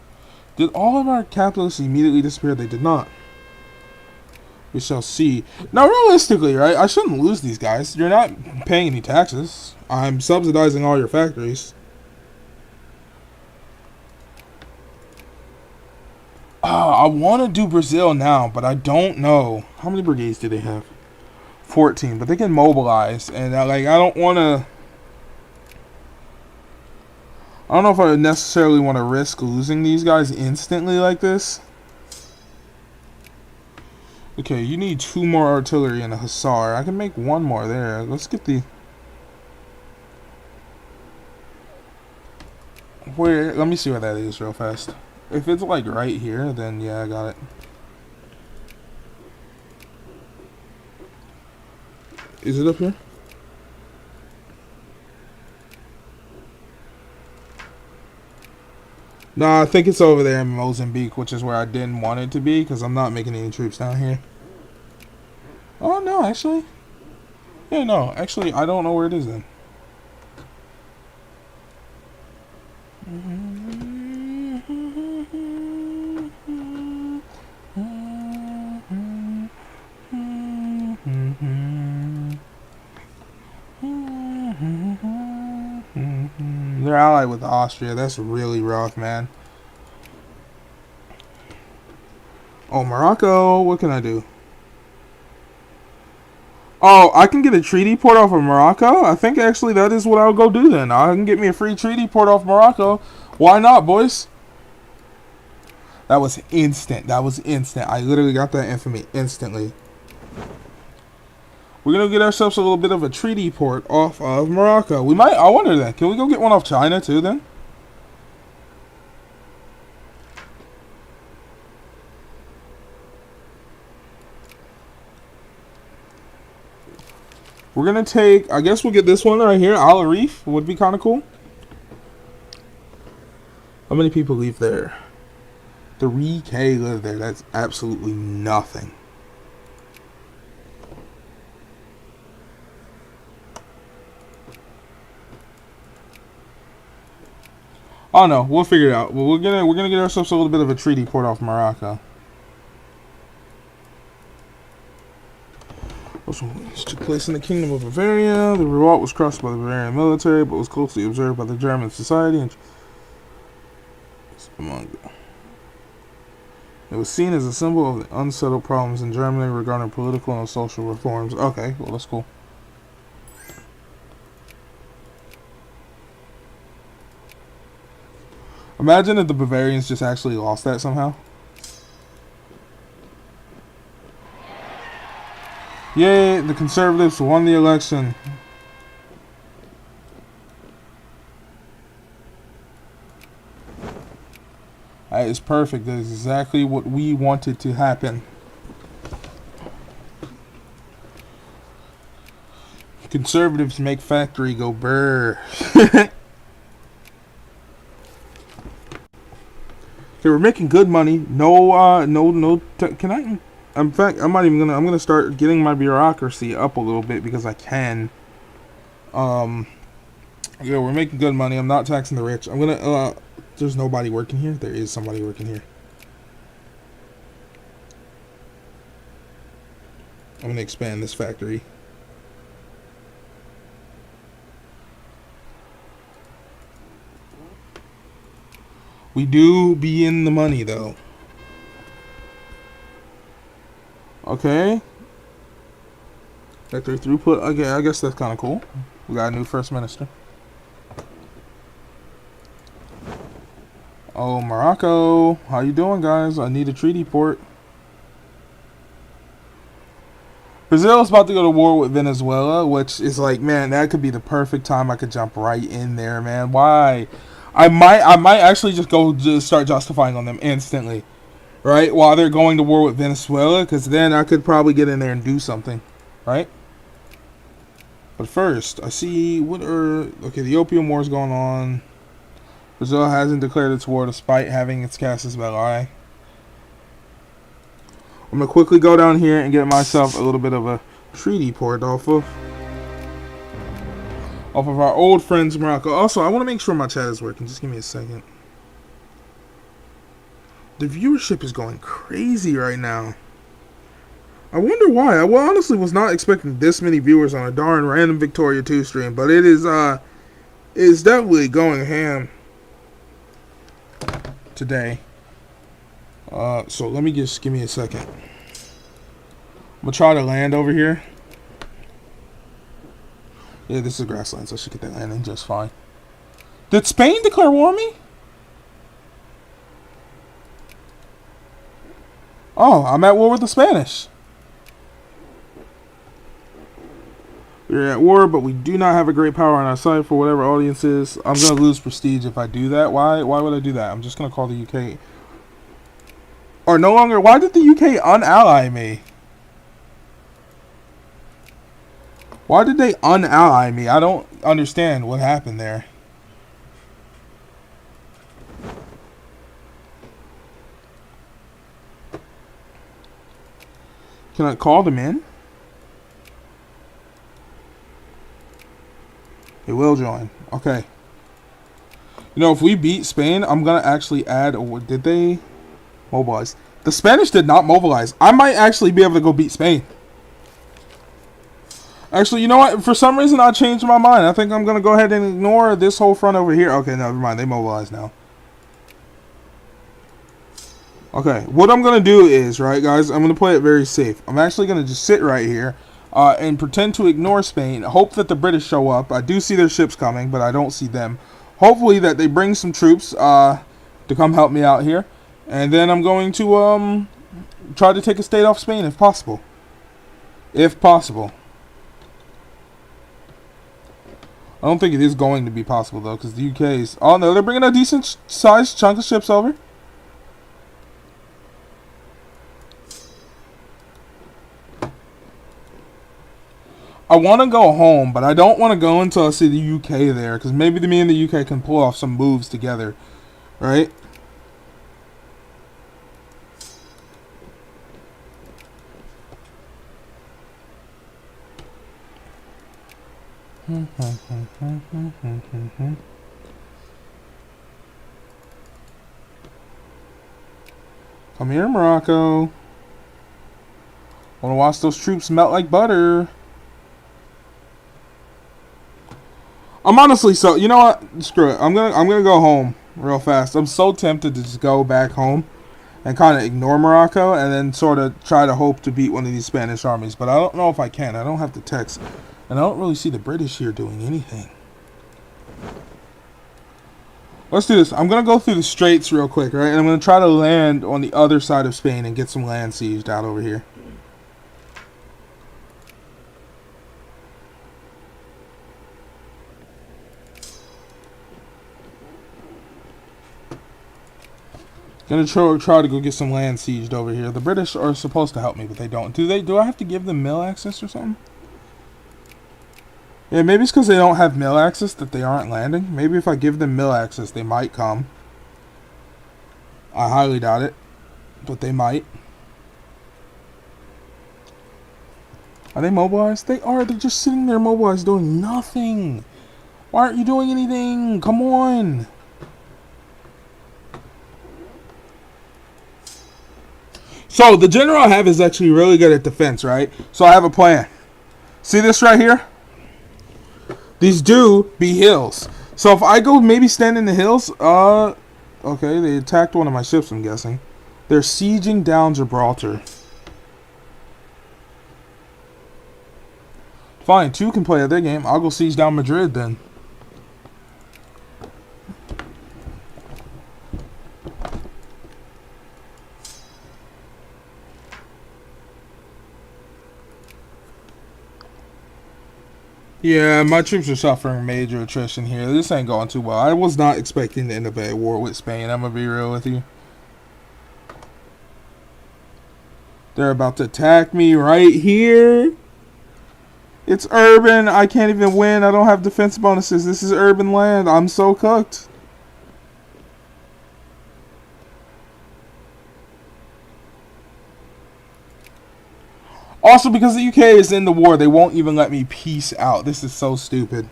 Did all of our capitalists immediately disappear? They did not. We shall see. Now, realistically, right, I shouldn't lose these guys. You're not paying any taxes. I'm subsidizing all your factories. I want to do Brazil now, but I don't know. How many brigades do they have? 14, but they can mobilize. And, I don't want to... I don't know if I necessarily want to risk losing these guys instantly like this. Okay, you need 2 more artillery and a hussar. I can make 1 more there. Let's get the... Where? Let me see where that is real fast. If it's like right here, then yeah, I got it. Is it up here? Nah, I think it's over there in Mozambique, which is where I didn't want it to be, because I'm not making any troops down here. Oh, no, actually. Yeah, no, actually, I don't know where it is then. They're allied with Austria. That's really rough, man. Oh, Morocco. What can I do? Oh, I can get a treaty port off of Morocco? I think actually that is what I'll go do then. I can get me a free treaty port off Morocco. Why not, boys? That was instant. That was instant. I literally got that infamy instantly. We're going to get ourselves a little bit of a treaty port off of Morocco. We might, I wonder then, can we go get one off China too then? We're going to take, I guess we'll get this one right here, Al Arif. Would be kind of cool. How many people live there? 3K live there. That's absolutely nothing. Oh no, we'll figure it out. Well, we're gonna get ourselves a little bit of a treaty port off Morocco. This took place in the Kingdom of Bavaria. The revolt was crushed by the Bavarian military, but was closely observed by the German society and among. It was seen as a symbol of the unsettled problems in Germany regarding political and social reforms. Okay, well that's cool. Imagine if the Bavarians just actually lost that somehow. Yay, the Conservatives won the election. That is perfect. That is exactly what we wanted to happen. Conservatives make factory go brr. Okay, we're making good money. No. Can I? In fact, I'm not even gonna. I'm gonna start getting my bureaucracy up a little bit because I can. Yeah, we're making good money. I'm not taxing the rich. I'm gonna. There's nobody working here. There is somebody working here. I'm gonna expand this factory. We do be in the money though. Okay. Factory throughput. Okay, I guess that's kind of cool. We got a new first minister. Oh, Morocco. How you doing, guys? I need a treaty port. Brazil is about to go to war with Venezuela, which is like, man, that could be the perfect time I could jump right in there, man. Why? I might actually just start justifying on them instantly, right? While they're going to war with Venezuela, because then I could probably get in there and do something, right? But first, I see okay, the Opium War is going on. Brazil hasn't declared its war despite having its casus belli. I'm going to quickly go down here and get myself a little bit of a treaty port off of our old friends Morocco. Also, I want to make sure my chat is working. Just give me a second. The viewership is going crazy right now. I wonder why. I honestly was not expecting this many viewers on a darn random Victoria 2 stream, but it's definitely going ham today. So let me just give me a second. I'm gonna try to land over here. Yeah, this is grasslands. I should get that landing just fine. Did Spain declare war on me? Oh, I'm at war with the Spanish. We're at war, but we do not have a great power on our side for whatever audience is. I'm going to lose prestige if I do that. Why would I do that? I'm just going to call the UK. Or no longer, why did the UK unally me? Why did they unally me? I don't understand what happened there. Can I call them in? They will join. Okay. You know, if we beat Spain, I'm going to actually add... Did they mobilize? The Spanish did not mobilize. I might actually be able to go beat Spain. Actually, you know what? For some reason, I changed my mind. I think I'm going to go ahead and ignore this whole front over here. Okay, never mind. They mobilize now. Okay, what I'm going to do is, right, guys, I'm going to play it very safe. I'm actually going to just sit right here and pretend to ignore Spain. Hope that the British show up. I do see their ships coming, but I don't see them. Hopefully that they bring some troops to come help me out here. And then I'm going to try to take a state off Spain if possible. If possible. I don't think it is going to be possible, though, because the UK is... Oh, no, they're bringing a decent-sized chunk of ships over. I want to go home, but I don't want to go until I see the UK there, because maybe me and the UK can pull off some moves together, right? Come here, Morocco. Wanna watch those troops melt like butter. I'm honestly so, you know what? Screw it. I'm gonna go home real fast. I'm so tempted to just go back home and kind of ignore Morocco and then sort of try to hope to beat one of these Spanish armies. But I don't know if I can. I don't have the text, and I don't really see the British here doing anything. Let's do this. I'm gonna go through the straits real quick, right? And I'm gonna try to land on the other side of Spain and get some land sieged out over here. Gonna try to go get some land sieged over here. The British are supposed to help me, but they don't. Do I have to give them mill access or something? Yeah, maybe it's because they don't have mill access that they aren't landing. Maybe if I give them mill access, they might come. I highly doubt it, but they might. Are they mobilized? They are. They're just sitting there mobilized doing nothing. Why aren't you doing anything? Come on. So, the general I have is actually really good at defense, right? So, I have a plan. See this right here? These do be hills. So, if I go maybe stand in the hills, okay, they attacked one of my ships, I'm guessing. They're sieging down Gibraltar. Fine, 2 can play at their game. I'll go siege down Madrid then. Yeah, my troops are suffering major attrition here. This ain't going too well. I was not expecting to end up at war with Spain. I'm going to be real with you. They're about to attack me right here. It's urban. I can't even win. I don't have defense bonuses. This is urban land. I'm so cooked. Also, because the UK is in the war, they won't even let me peace out. This is so stupid.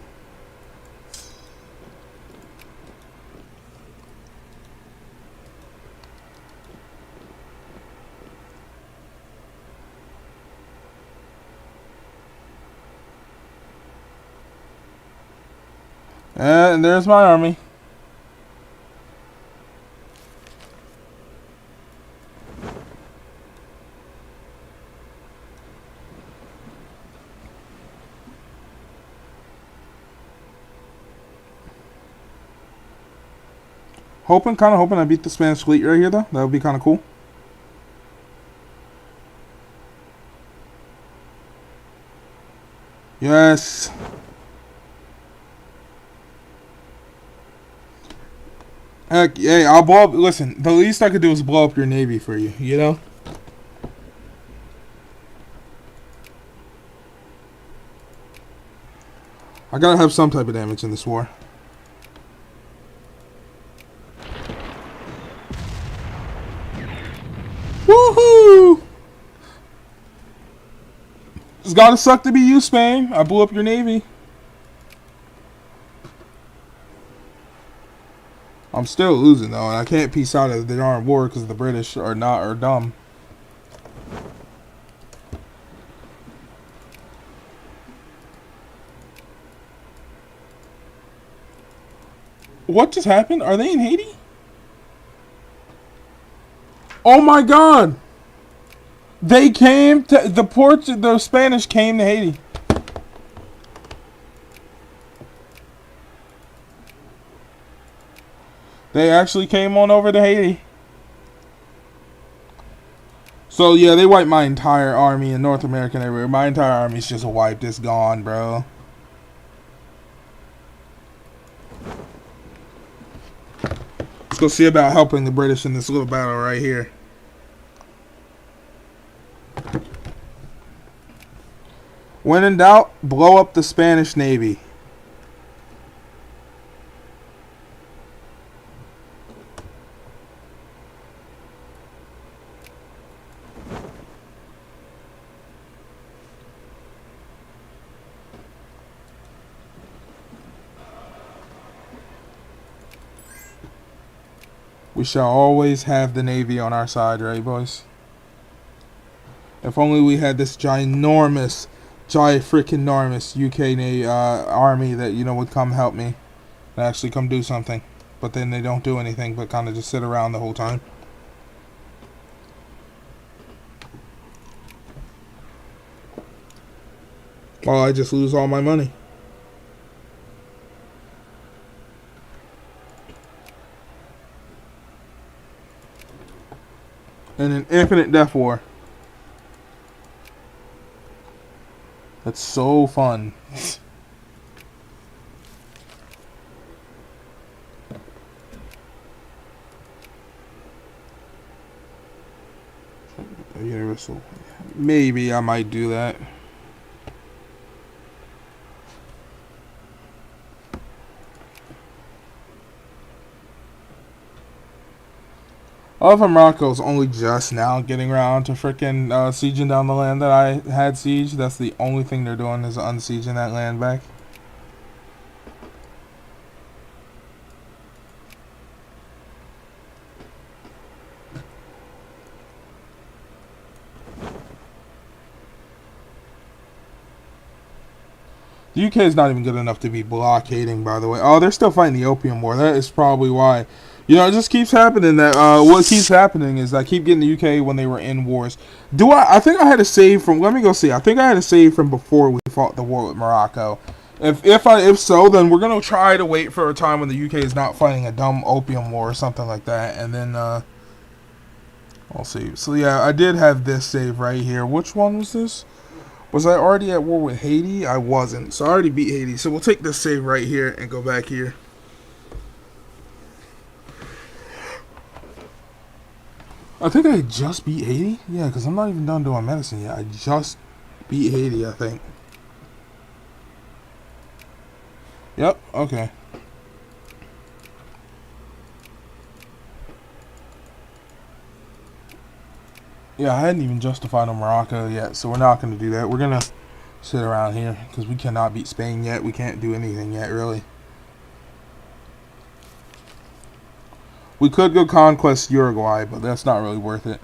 And there's my army. Kind of hoping I beat the Spanish fleet right here, though. That would be kind of cool. Yes. Heck, hey, I'll blow up. Listen, the least I could do is blow up your navy for you, you know? I gotta have some type of damage in this war. Woohoo! It's gotta suck to be you, Spain. I blew up your navy. I'm still losing though, and I can't peace out of the darn war because the British are dumb. What just happened? Are they in Haiti? Oh my God! They came to the Spanish came to Haiti. They actually came on over to Haiti. So yeah, they wiped my entire army in North America and everywhere. My entire army's just wiped. It's gone, bro. Let's go see about helping the British in this little battle right here. When in doubt, blow up the Spanish Navy. We shall always have the Navy on our side, right, boys? If only we had this ginormous, freaking enormous UK army that, you know, would come help me. And actually come do something. But then they don't do anything but kind of just sit around the whole time. Well, I just lose all my money. In an infinite death war. That's so fun. Universal. Maybe I might do that. All of Morocco's only just now getting around to freaking sieging down the land that I had siege. That's the only thing they're doing is unsieging that land back. The UK is not even good enough to be blockading, by the way. Oh, they're still fighting the Opium War. That is probably why. You know, it just keeps happening that, what keeps happening is I keep getting the UK when they were in wars. I think I had a save from, let me go see. I think I had a save from before we fought the war with Morocco. If so, then we're going to try to wait for a time when the UK is not fighting a dumb Opium War or something like that. And then, I'll see. So, yeah, I did have this save right here. Which one was this? Was I already at war with Haiti? I wasn't. So I already beat Haiti. So we'll take this save right here and go back here. I think I just beat Haiti. Yeah, because I'm not even done doing medicine yet. I just beat Haiti, I think. Yep, okay. Yeah, I hadn't even justified on Morocco yet, so we're not going to do that. We're going to sit around here because we cannot beat Spain yet. We can't do anything yet, really. We could go conquest Uruguay, but that's not really worth it.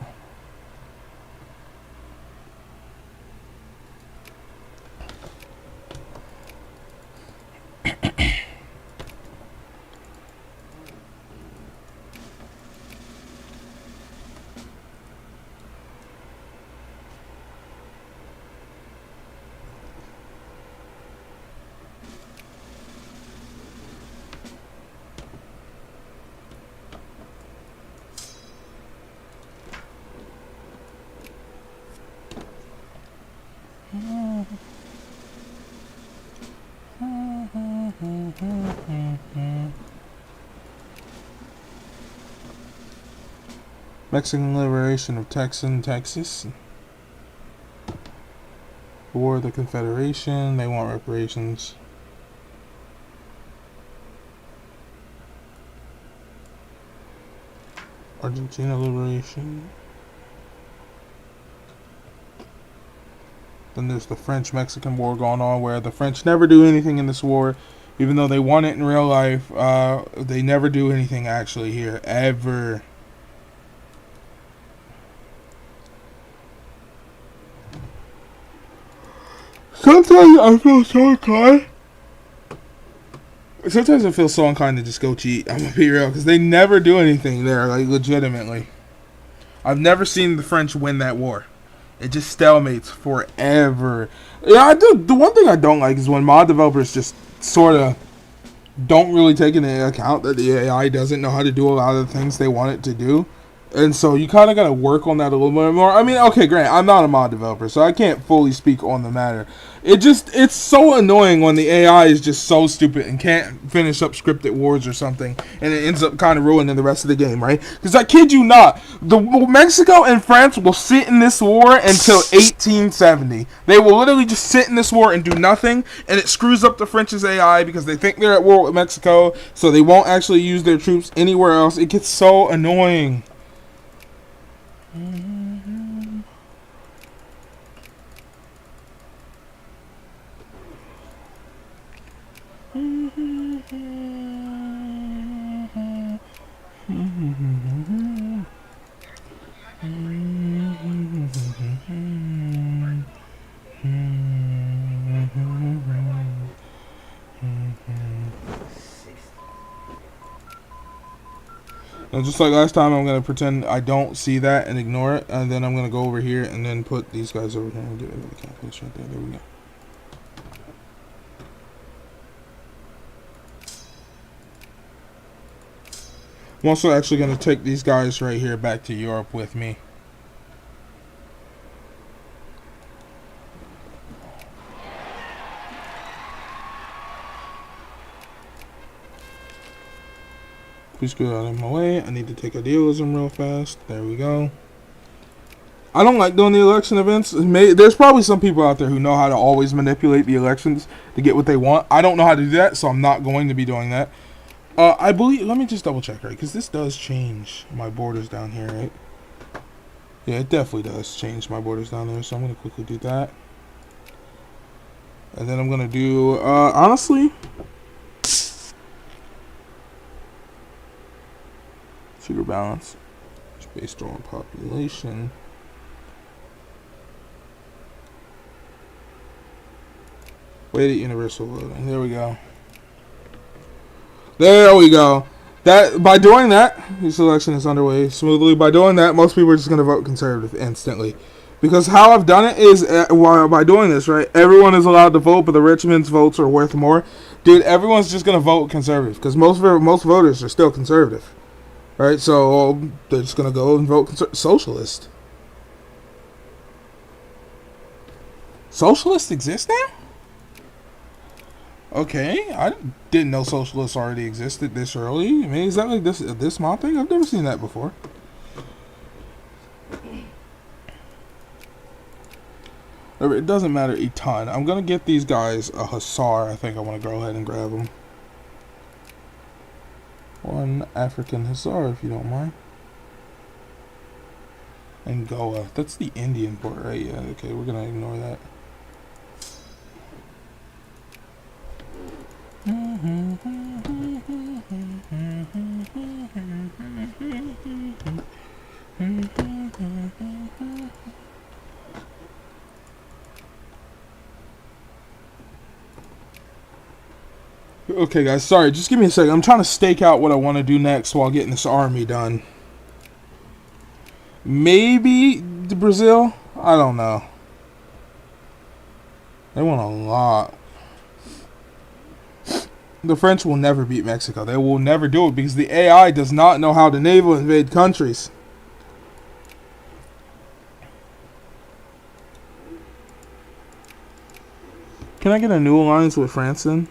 Mexican liberation of Texas. War of the Confederation. They want reparations. Argentina liberation. Then there's the French-Mexican War going on, where the French never do anything in this war. Even though they won it in real life, they never do anything actually here, ever. Sometimes I feel so inclined. Sometimes I feel so inclined to just go cheat. I'm gonna be real, because they never do anything there, like legitimately. I've never seen the French win that war. It just stalemates forever. Yeah, I do. The one thing I don't like is when mod developers just sort of don't really take into account that the AI doesn't know how to do a lot of the things they want it to do. And so you kind of got to work on that a little bit more. I mean, okay, great. I'm not a mod developer, so I can't fully speak on the matter. It's so annoying when the AI is just so stupid and can't finish up scripted wars or something, and it ends up kind of ruining the rest of the game, right? Because I kid you not, Mexico and France will sit in this war until 1870. They will literally just sit in this war and do nothing, and it screws up the French's AI because they think they're at war with Mexico, so they won't actually use their troops anywhere else. It gets so annoying. And just like last time, I'm going to pretend I don't see that and ignore it. And then I'm going to go over here and then put these guys over here and get rid of the calculation right there. There we go. I'm also actually going to take these guys right here back to Europe with me. Please go out of my way. I need to take idealism real fast. There we go. I don't like doing the election events. There's probably some people out there who know how to always manipulate the elections to get what they want. I don't know how to do that, so I'm not going to be doing that. I believe, let me just double check, right? Because this does change my borders down here, right? Yeah, it definitely does change my borders down there, so I'm going to quickly do that. And then I'm going to do, honestly, figure balance. It's based on population. Weighted universal loading. There we go. There we go. That by doing that, this election is underway smoothly. By doing that, most people are just going to vote conservative instantly. Because how I've done it is, by doing this, right, everyone is allowed to vote, but the rich men's votes are worth more. Dude, everyone's just going to vote conservative. Because most voters are still conservative. Right, so they're just going to go and vote socialist. Socialists exist now? Okay, I didn't know socialists already existed this early. I mean, is that like this mod thing? I've never seen that before. It doesn't matter a ton. I'm going to get these guys a hussar. I think I want to go ahead and grab them. One African hussar, if you don't mind. Angola. That's the Indian port, right? Yeah, okay, we're going to ignore that. Okay, guys, sorry, just give me a second. I'm trying to stake out what I want to do next while getting this army done. Maybe Brazil? I don't know. They want a lot. The French will never beat Mexico. They will never do it because the AI does not know how to naval invade countries. Can I get a new alliance with France then?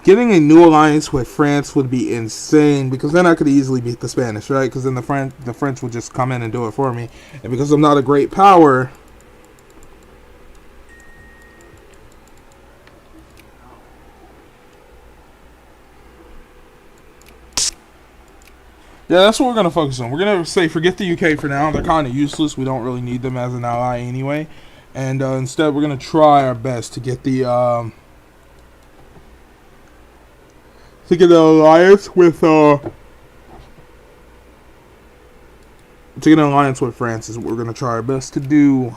Getting a new alliance with France would be insane because then I could easily beat the Spanish, right? Because then the French would just come in and do it for me. And because I'm not a great power... Yeah, that's what we're going to focus on. We're going to say forget the UK for now. They're kind of useless. We don't really need them as an ally anyway. And instead, we're going to try our best to get the alliance with to get an alliance with France is what we're going to try our best to do.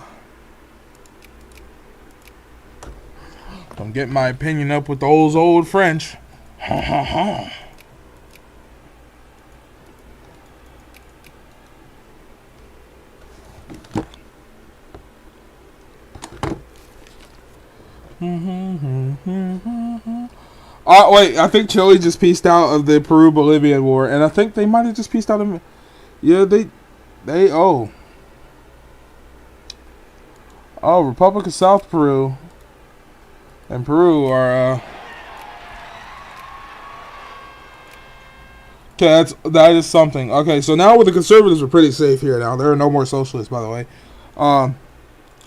I'm getting my opinion up with those old French. Ha ha ha. Wait, I think Chile just pieced out of the Peru-Bolivia war, and I think they might have just pieced out of... Yeah, Oh, Republic of South Peru and Peru are, Okay, that is something. Okay, so now with the conservatives, we're pretty safe here now. There are no more socialists, by the way. I'm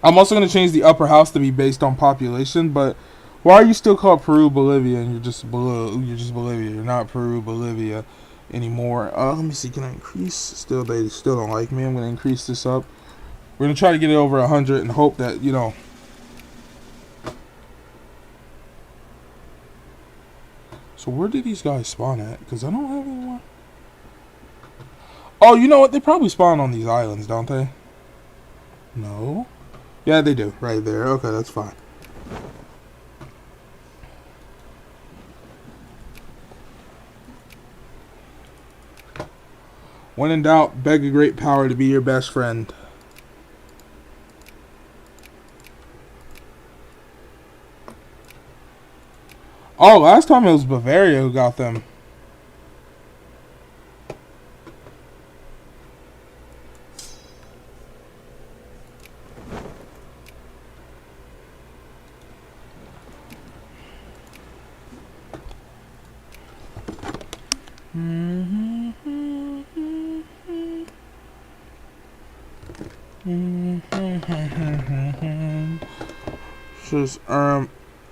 also going to change the upper house to be based on population, but why are you still called Peru-Bolivia and you're just Bolivia? You're not Peru-Bolivia anymore. Let me see, can I increase? They still don't like me. I'm going to increase this up. We're going to try to get it over 100 and hope that, you know. So where did these guys spawn at? Because I don't have any more. Oh, you know what? They probably spawn on these islands, don't they? No. Yeah, they do. Right there. Okay, that's fine. When in doubt, beg a great power to be your best friend. Oh, last time it was Bavaria who got them. Just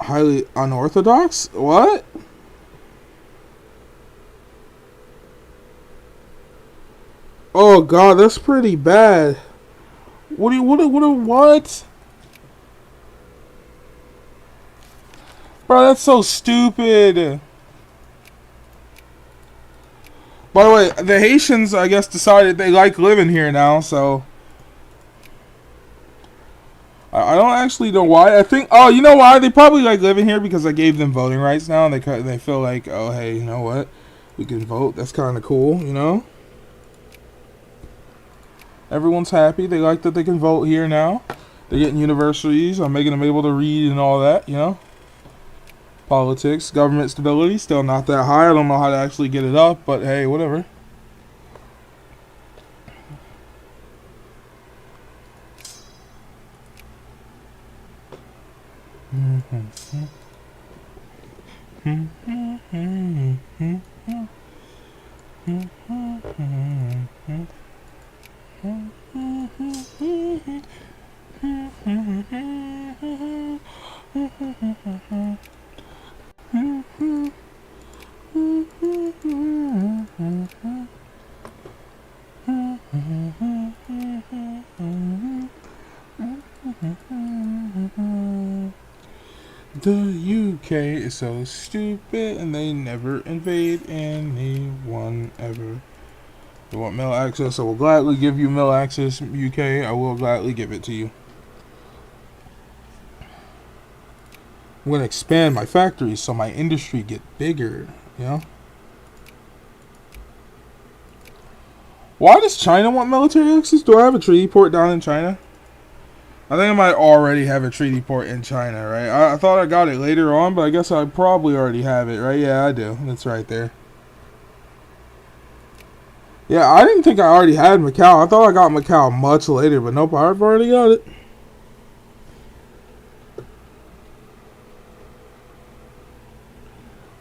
highly unorthodox? What? Oh god, that's pretty bad. What? Bro, that's so stupid. By the way, the Haitians, I guess, decided they like living here now, so I don't actually know why. I think, oh, you know why? They probably like living here because I gave them voting rights now, and they feel like, oh, hey, you know what? We can vote. That's kind of cool, you know? Everyone's happy. They like that they can vote here now. They're getting universities. I'm making them able to read and all that, you know? Politics, government stability, still not that high. I don't know how to actually get it up, but hey, whatever. The UK is so stupid and they never invade anyone ever. You want mail access? I will gladly give you mail access, UK. I will gladly give it to you. I'm going to expand my factories so my industry get bigger, you know? Why does China want military access? Do I have a treaty port down in China? I think I might already have a treaty port in China, right? I thought I got it later on, but I guess I probably already have it, right? Yeah, I do. It's right there. Yeah, I didn't think I already had Macau. I thought I got Macau much later, but nope, I've already got it.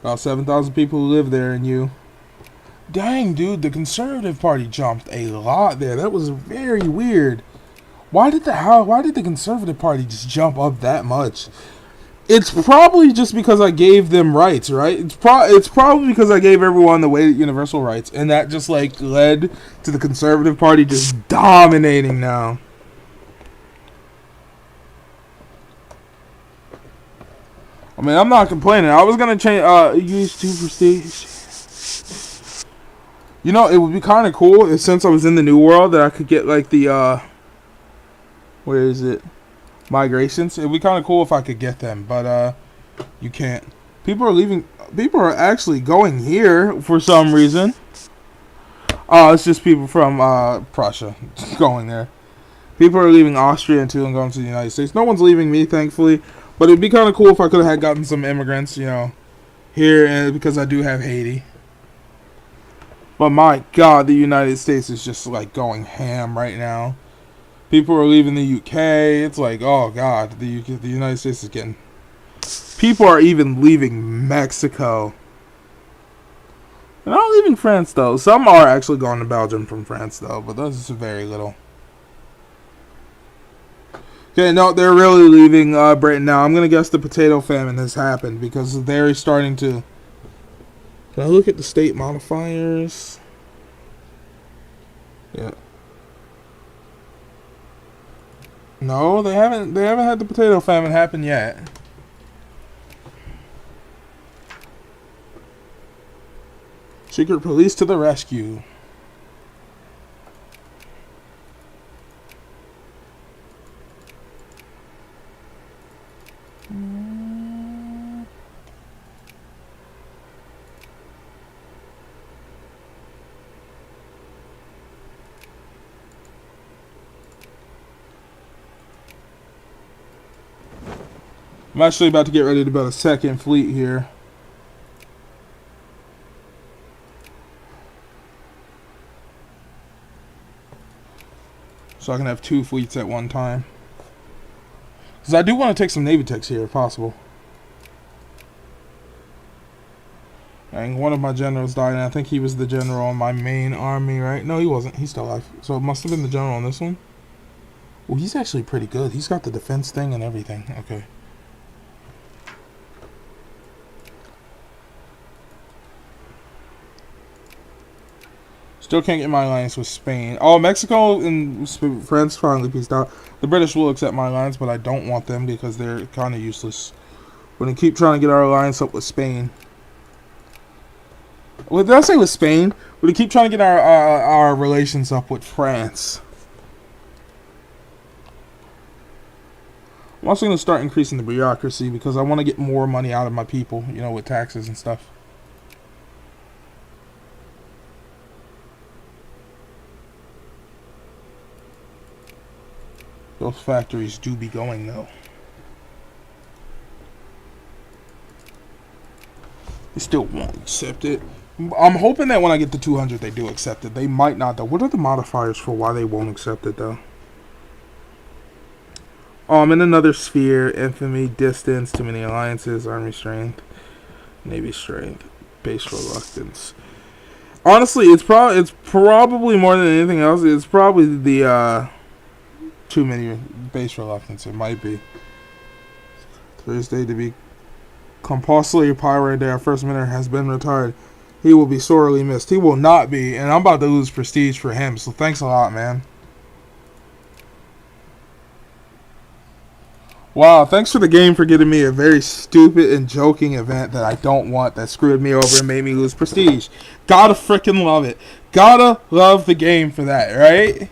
About 7,000 people who live there, and you. Dang, dude, the Conservative Party jumped a lot there. That was very weird. Why did the Conservative Party just jump up that much? It's probably just because I gave them rights, right? It's probably because I gave everyone the weighted universal rights, and that just like led to the Conservative Party just dominating now. I mean, I'm not complaining. I was gonna change use 2 prestige. You know, it would be kind of cool if, since I was in the New World, that I could get like the where is it? Migrations. It'd be kind of cool if I could get them, but you can't. People are leaving. People are actually going here for some reason. Oh, it's just people from Prussia going there. People are leaving Austria too and going to the United States. No one's leaving me, thankfully. But it'd be kind of cool if I could have gotten some immigrants, you know, here, and because I do have Haiti. But my God, the United States is just like going ham right now. People are leaving the UK. It's like, oh God, the United States is getting. People are even leaving Mexico. They're not leaving France though. Some are actually going to Belgium from France though, but that's very little. Okay, no, they're really leaving Britain now. I'm gonna guess the potato famine has happened because they're starting to. Can I look at the state modifiers? Yeah. No, they haven't had the potato famine happen yet. Secret police to the rescue. I'm actually about to get ready to build a second fleet here. So I can have 2 fleets at one time. Because I do want to take some Navy techs here if possible. And one of my generals died, and I think he was the general on my main army, right? No, he wasn't. He's still alive. So it must have been the general on this one. Well, he's actually pretty good. He's got the defense thing and everything. Okay. Still can't get my alliance with Spain. Oh, Mexico and France finally peaced out. The British will accept my alliance, but I don't want them because they're kind of useless. We're going to keep trying to get our alliance up with Spain. What did I say with Spain? We're going to keep trying to get our relations up with France. I'm also going to start increasing the bureaucracy because I want to get more money out of my people, you know, with taxes and stuff. Those factories do be going, though. They still won't accept it. I'm hoping that when I get to 200, they do accept it. They might not, though. What are the modifiers for why they won't accept it, though? Oh, I'm in another sphere. Infamy, distance, too many alliances, army strength, navy strength, base reluctance. Honestly, it's probably more than anything else. It's probably the too many base reluctance. It might be. Thursday to be compulsory pirate day. Our first minute has been retired. He will be sorely missed. He will not be, and I'm about to lose prestige for him. So thanks a lot, man. Wow, thanks for the game for getting me a very stupid and joking event that I don't want, that screwed me over and made me lose prestige. Gotta freaking love it. Gotta love the game for that, right?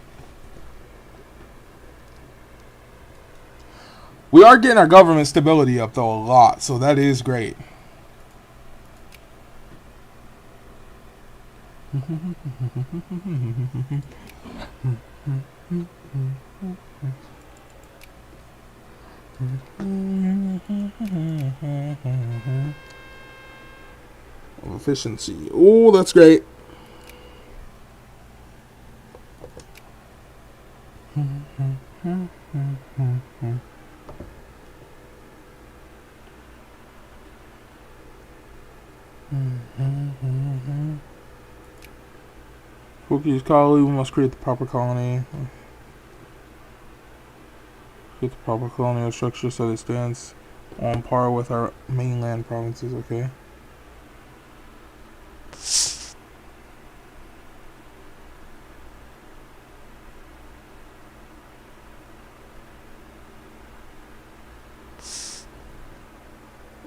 We are getting our government stability up, though, a lot, so that is great. Efficiency. Oh, that's great. Cookie's colony, we must create the proper colony. Create the proper colonial structure so that it stands on par with our mainland provinces, okay?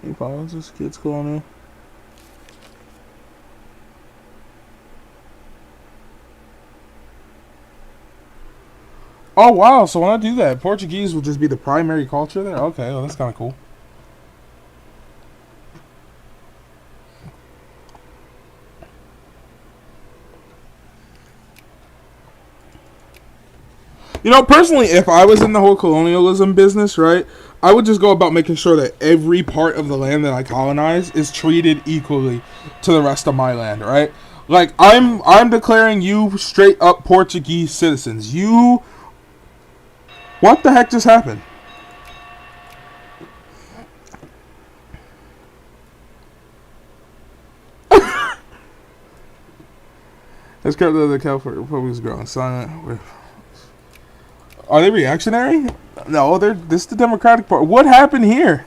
Any provinces, kids colonial. Oh wow, so when I do that, Portuguese will just be the primary culture there? Okay, well that's kind of cool. You know, personally, if I was in the whole colonialism business, right, I would just go about making sure that every part of the land that I colonize is treated equally to the rest of my land, right? Like, I'm declaring you straight up Portuguese citizens. You... What the heck just happened? Let's go to the California Republic is growing silent. Are they reactionary? No, this is the Democratic Party. What happened here?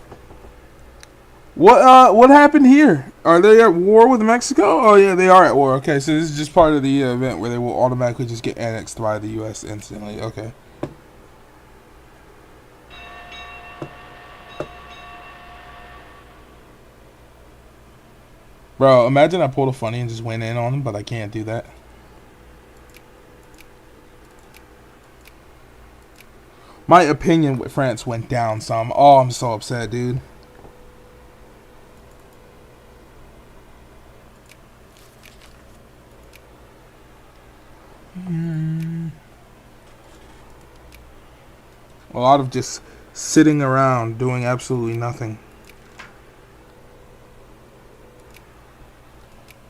What happened here? Are they at war with Mexico? Oh yeah, they are at war. Okay, so this is just part of the event where they will automatically just get annexed by the U.S. instantly. Okay. Bro, imagine I pulled a funny and just went in on him, but I can't do that. My opinion with France went down some. Oh, I'm so upset, dude. A lot of just sitting around doing absolutely nothing.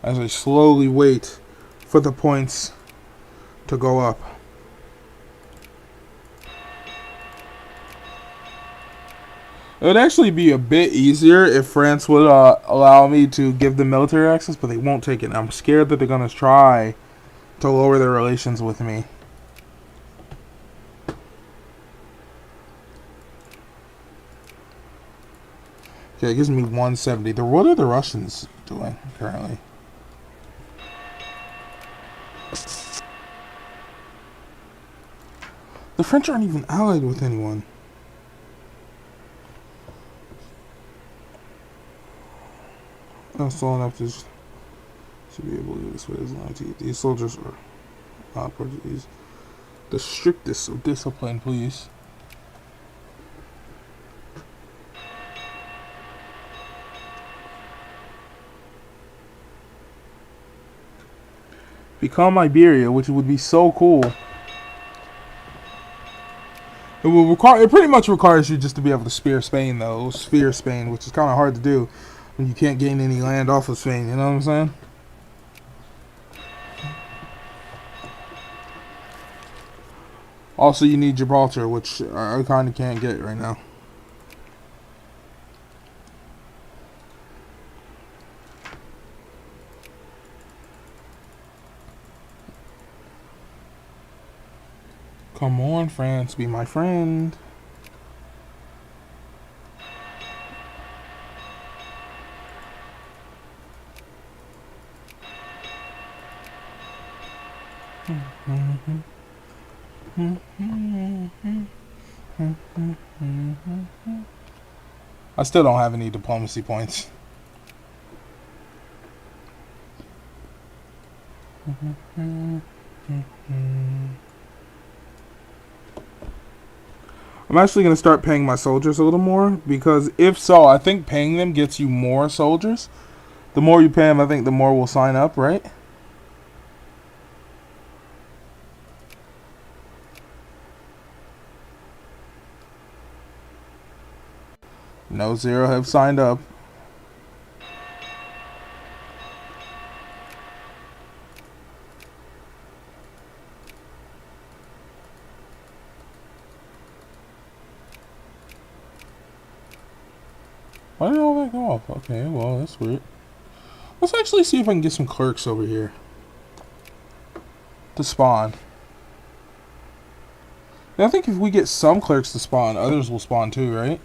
As I slowly wait for the points to go up. It would actually be a bit easier if France would allow me to give them military access, but they won't take it. I'm scared that they're going to try to lower their relations with me. Okay, it gives me 170. What are the Russians doing currently? The French aren't even allied with anyone. I'm slow enough to be able to do this way as long as these soldiers are not Portuguese. The strictest of discipline, please. Become Iberia, which would be so cool. It will require. It pretty much requires you just to be able to spear Spain, though. Spear Spain, which is kind of hard to do when you can't gain any land off of Spain. You know what I'm saying? Also, you need Gibraltar, which I kind of can't get right now. Come on, France, be my friend. I still don't have any diplomacy points. I'm actually going to start paying my soldiers a little more, because if so, I think paying them gets you more soldiers. The more you pay them, I think the more will sign up, right? No, 0 have signed up. Why did all that go off? Okay, well, that's weird. Let's actually see if I can get some clerks over here to spawn. I think if we get some clerks to spawn, others will spawn too, right?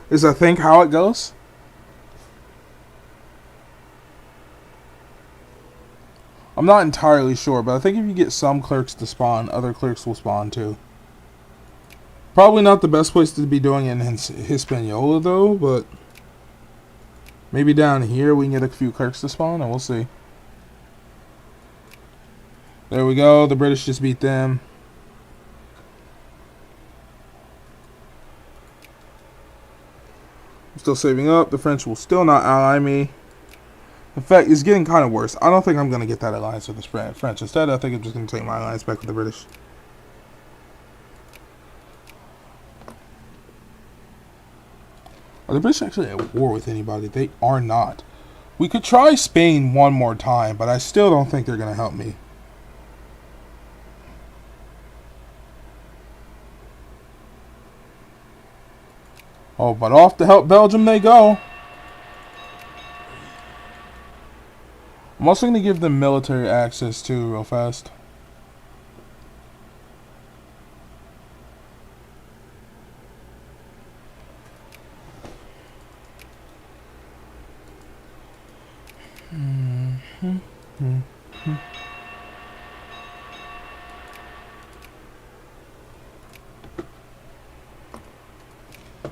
Is I think how it goes? I'm not entirely sure, but I think if you get some clerks to spawn, other clerks will spawn too. Probably not the best place to be doing it in Hispaniola, though, but maybe down here we can get a few clerks to spawn, and we'll see. There we go. The British just beat them. I'm still saving up. The French will still not ally me. In fact, it's getting kind of worse. I don't think I'm going to get that alliance with the French. Instead, I think I'm just going to take my alliance back with the British. Are the British actually at war with anybody? They are not. We could try Spain one more time, but I still don't think they're going to help me. Oh, but off to help Belgium they go. I'm also going to give them military access too, real fast.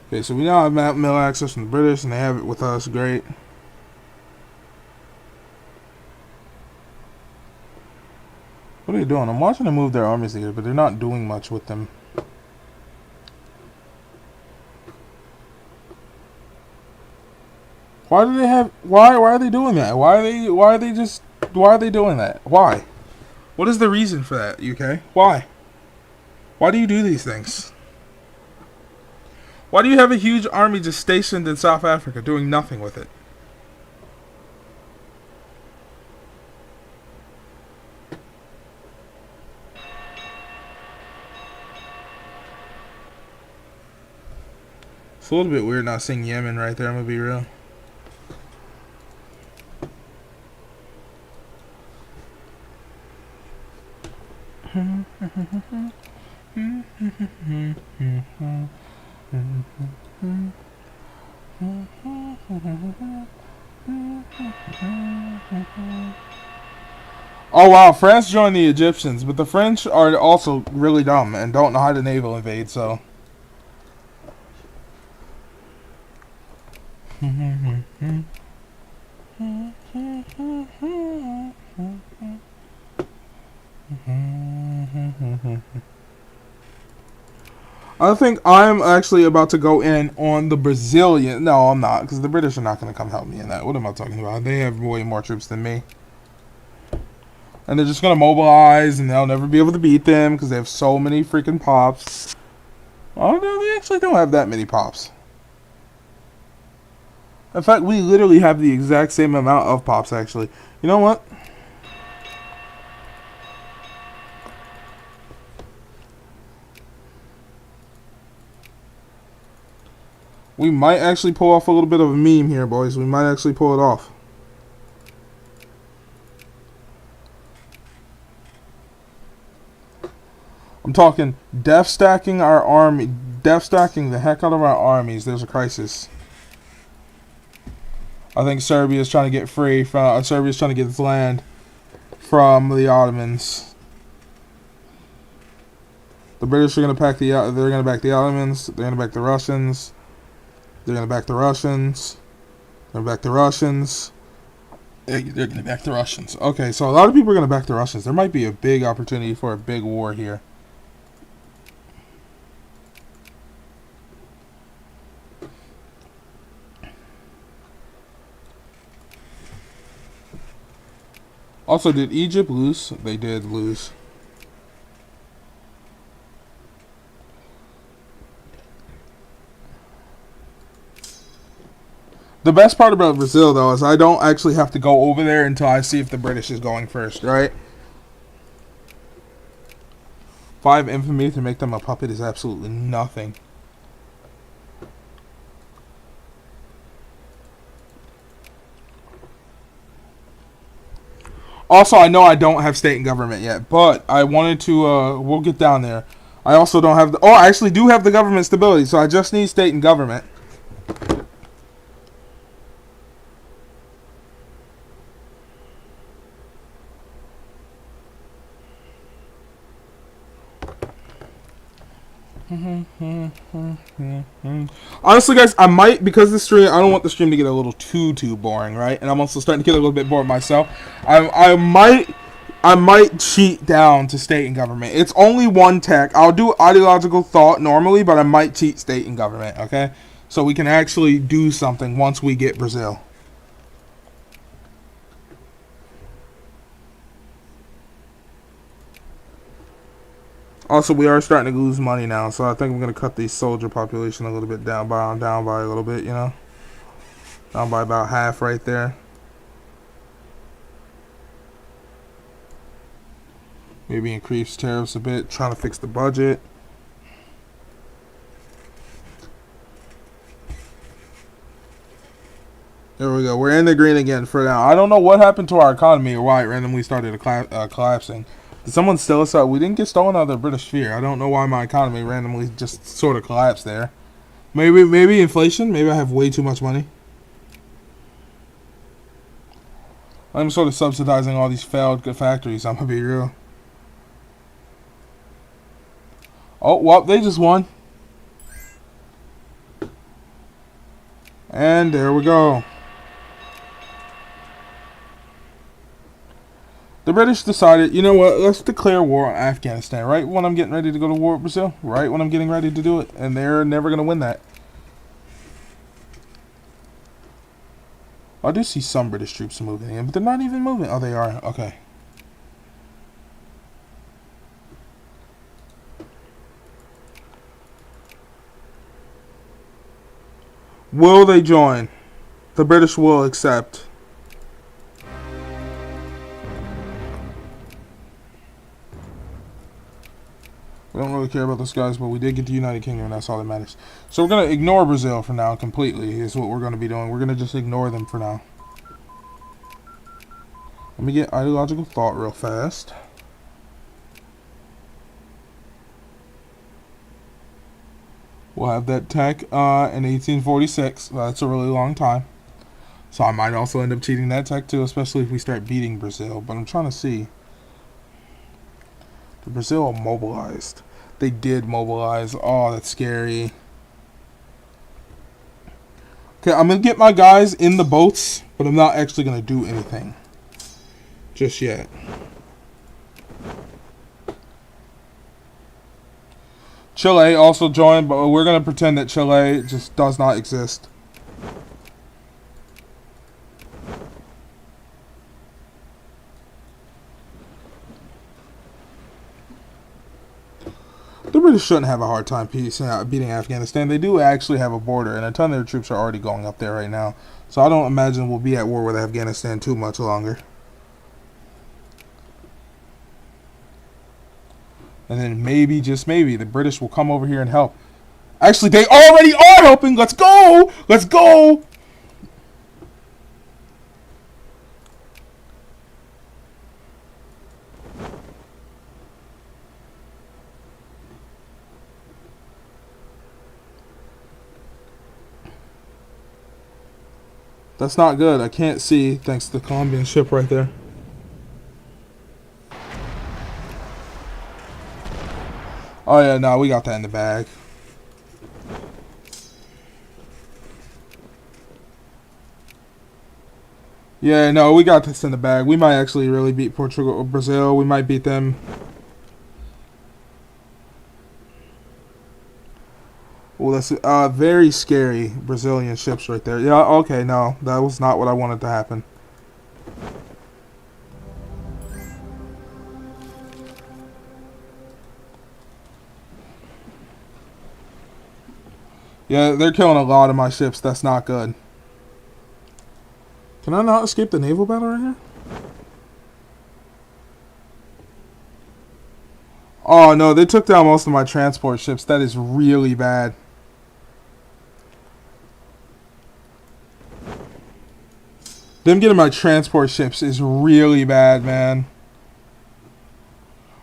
Okay, so we now have mail access from the British, and they have it with us. Great. What are they doing? I'm watching them move their armies together, but they're not doing much with them. Why do they have? Why are they doing that? Why are they doing that? Why? What is the reason for that, UK? Why? Why do you do these things? Why do you have a huge army just stationed in South Africa doing nothing with it? It's a little bit weird not seeing Yemen right there, I'm gonna be real. Oh wow, France joined the Egyptians, but the French are also really dumb and don't know how to naval invade, so. I think I'm actually about to go in on the Brazilian. No, I'm not, because the British are not going to come help me in that. What am I talking about? They have way more troops than me. And they're just going to mobilize, and they'll never be able to beat them, because they have so many freaking pops. Oh, no, they actually don't have that many pops. In fact, we literally have the exact same amount of pops, actually. You know what? We might actually pull off a little bit of a meme here, boys. We might actually pull it off. I'm talking death stacking our army. Death stacking the heck out of our armies. There's a crisis. I think Serbia is trying to get free from. Serbia is trying to get its land from the Ottomans. The British are going to pack the. They're going to back the Ottomans. They're going to back the Russians. They're going to back the Russians. They're going to back the Russians. They're going to back the Russians. Okay, so a lot of people are going to back the Russians. There might be a big opportunity for a big war here. Also, did Egypt lose? They did lose. The best part about Brazil, though, is I don't actually have to go over there until I see if the British is going first, right? 5 infamy to make them a puppet is absolutely nothing. Also, I know I don't have state and government yet, but I wanted to, we'll get down there. I also don't have oh, I actually do have the government stability, so I just need state and government. Honestly, guys, I might, because the stream, I don't want the stream to get a little too boring, right? And I'm also starting to get a little bit bored myself. I might cheat down to state and government. It's only one tech. I'll do ideological thought normally, but I might cheat state and government, okay? So we can actually do something once we get Brazil. Also, we are starting to lose money now, so I think I'm going to cut the soldier population a little bit down by a little bit, you know? Down by about half right there. Maybe increase tariffs a bit, trying to fix the budget. There we go. We're in the green again for now. I don't know what happened to our economy or why it randomly started collapsing. Did someone steal us out? We didn't get stolen out of the British sphere. I don't know why my economy randomly just sort of collapsed there. Maybe inflation. Maybe I have way too much money. I'm sort of subsidizing all these failed factories. I'm gonna be real. Oh, well, they just won. And there we go. The British decided, you know what, let's declare war on Afghanistan. Right when I'm getting ready to go to war with Brazil. Right when I'm getting ready to do it. And they're never going to win that. I do see some British troops moving in, but they're not even moving. Oh, they are. Okay. Will they join? The British will accept. We don't really care about those guys, but we did get the United Kingdom, and that's all that matters. So we're going to ignore Brazil for now completely, is what we're going to be doing. We're going to just ignore them for now. Let me get ideological thought real fast. We'll have that tech in 1846. That's a really long time. So I might also end up cheating that tech too, especially if we start beating Brazil. But I'm trying to see. The Brazil mobilized. They did mobilize. Oh, that's scary. Okay, I'm going to get my guys in the boats, but I'm not actually going to do anything just yet. Chile also joined, but we're going to pretend that Chile just does not exist. The British shouldn't have a hard time beating Afghanistan. They do actually have a border, and a ton of their troops are already going up there right now. So I don't imagine we'll be at war with Afghanistan too much longer. And then maybe, just maybe, the British will come over here and help. Actually, they already are helping. Let's go. Let's go. That's not good. I can't see thanks to the Colombian ship right there. Oh yeah, no, we got that in the bag. Yeah, no, we got this in the bag. We might actually really beat Portugal or Brazil. We might beat them. Well, that's very scary Brazilian ships right there. Yeah, okay, no, that was not what I wanted to happen. Yeah, they're killing a lot of my ships. That's not good. Can I not escape the naval battle right here? Oh, no, they took down most of my transport ships. That is really bad. Them getting my transport ships is really bad, man.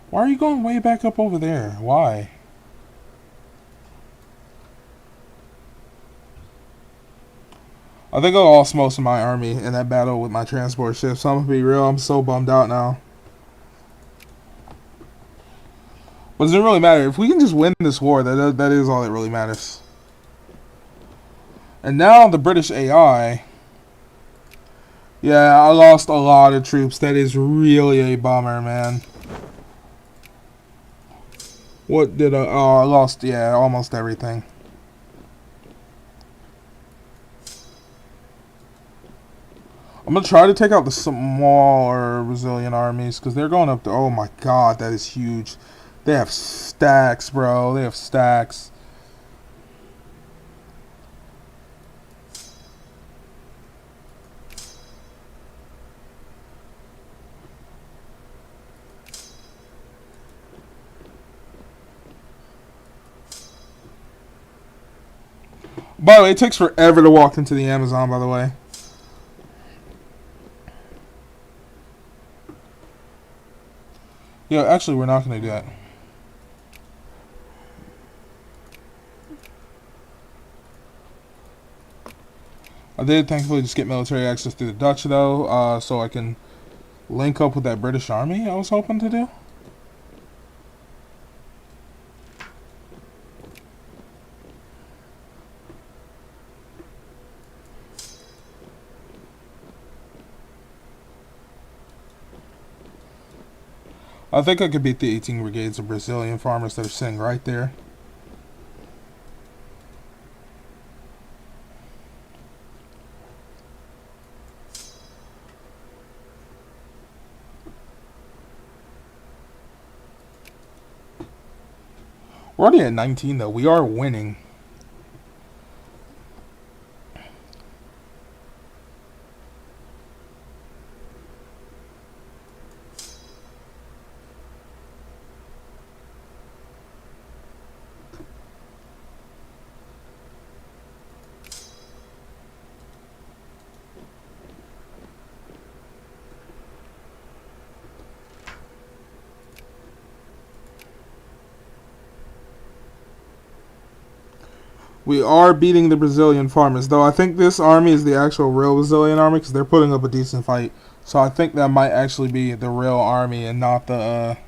Why are you going way back up over there? Why? I think I lost most of my army in that battle with my transport ships. I'm gonna be real, I'm so bummed out now. But it doesn't really matter. If we can just win this war, that is all that really matters. And now the British AI. Yeah, I lost a lot of troops. That is really a bummer, man. What did I... Oh, I lost, yeah, almost everything. I'm going to try to take out the smaller Brazilian armies, because they're going up to... Oh my god, that is huge. They have stacks, bro. They have stacks. By the way, it takes forever to walk into the Amazon, by the way. Yeah, actually, we're not going to do that. I did thankfully just get military access through the Dutch, though, so I can link up with that British army I was hoping to do. I think I could beat the 18 brigades of Brazilian farmers that are sitting right there. We're already at 19 though. We are winning. We are beating the Brazilian farmers, though I think this army is the actual real Brazilian army because they're putting up a decent fight. So I think that might actually be the real army and not the.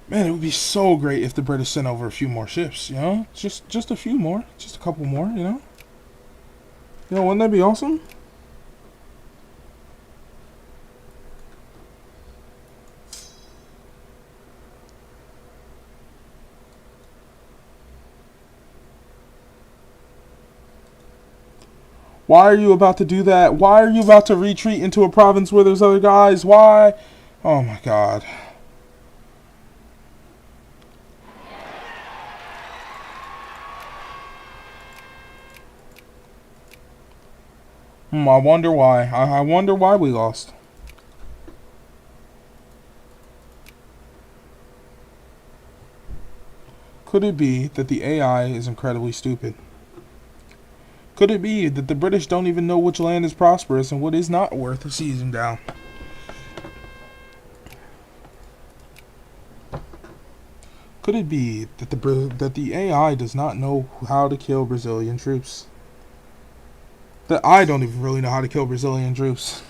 Man, it would be so great if the British sent over a few more ships. You know, just a few more, just a couple more. Wouldn't that be awesome? Why are you about to do that? Why are you about to retreat into a province where there's other guys? Why? Oh my god. I wonder why. I wonder why we lost. Could it be that the AI is incredibly stupid? Could it be that the British don't even know which land is prosperous and what is not worth seizing down? Could it be that the AI does not know how to kill Brazilian troops? That I don't even really know how to kill Brazilian troops.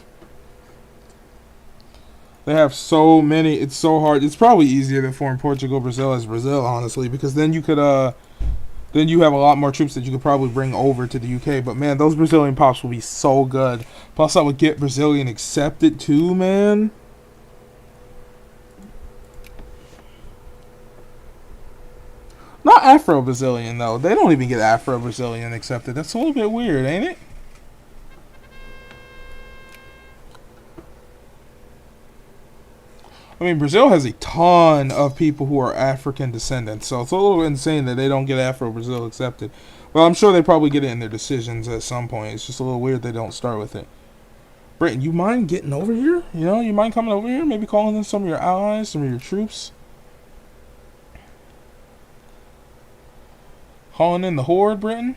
They have so many. It's so hard. It's probably easier to form Portugal, Brazil as Brazil, honestly, because then you could then you have a lot more troops that you could probably bring over to the UK. But man, those Brazilian pops will be so good. Plus, I would get Brazilian accepted too, man. Not Afro-Brazilian though. They don't even get Afro-Brazilian accepted. That's a little bit weird, ain't it? I mean, Brazil has a ton of people who are African descendants, so it's a little insane that they don't get Afro-Brazil accepted. Well, I'm sure they probably get it in their decisions at some point. It's just a little weird they don't start with it. Britain, you mind getting over here? You mind coming over here? Maybe calling in some of your allies, some of your troops? Calling in the horde, Britain?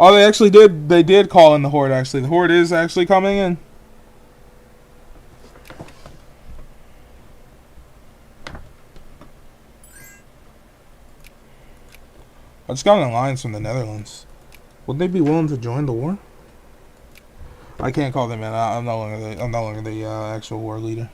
Oh, they actually did. They did call in the horde, actually. The horde is actually coming in. I just got an alliance from the Netherlands. Would they be willing to join the war? I can't call them in. I'm no longer the actual war leader.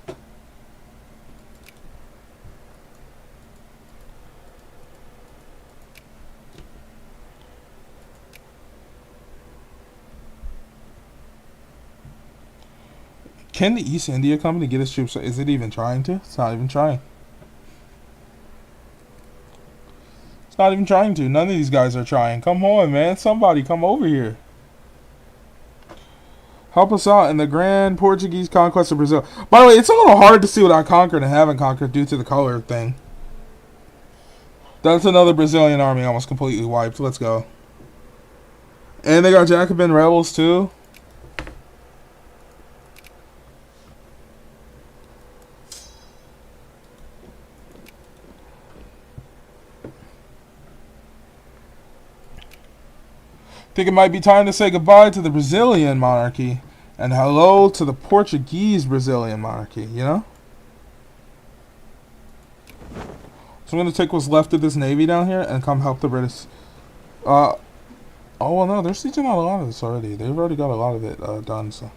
Can the East India Company get its troops? Is it even trying to? It's not even trying. It's not even trying to. None of these guys are trying. Come on, man. Somebody come over here. Help us out in the grand Portuguese conquest of Brazil. By the way, it's a little hard to see what I conquered and haven't conquered due to the color thing. That's another Brazilian army almost completely wiped. Let's go. And they got Jacobin rebels too. Think it might be time to say goodbye to the Brazilian monarchy And hello to the Portuguese Brazilian monarchy, you know? So I'm going to take what's left of this navy down here and come help the British. Oh, well, no, they're sieging out a lot of this already. They've already got a lot of it done, so.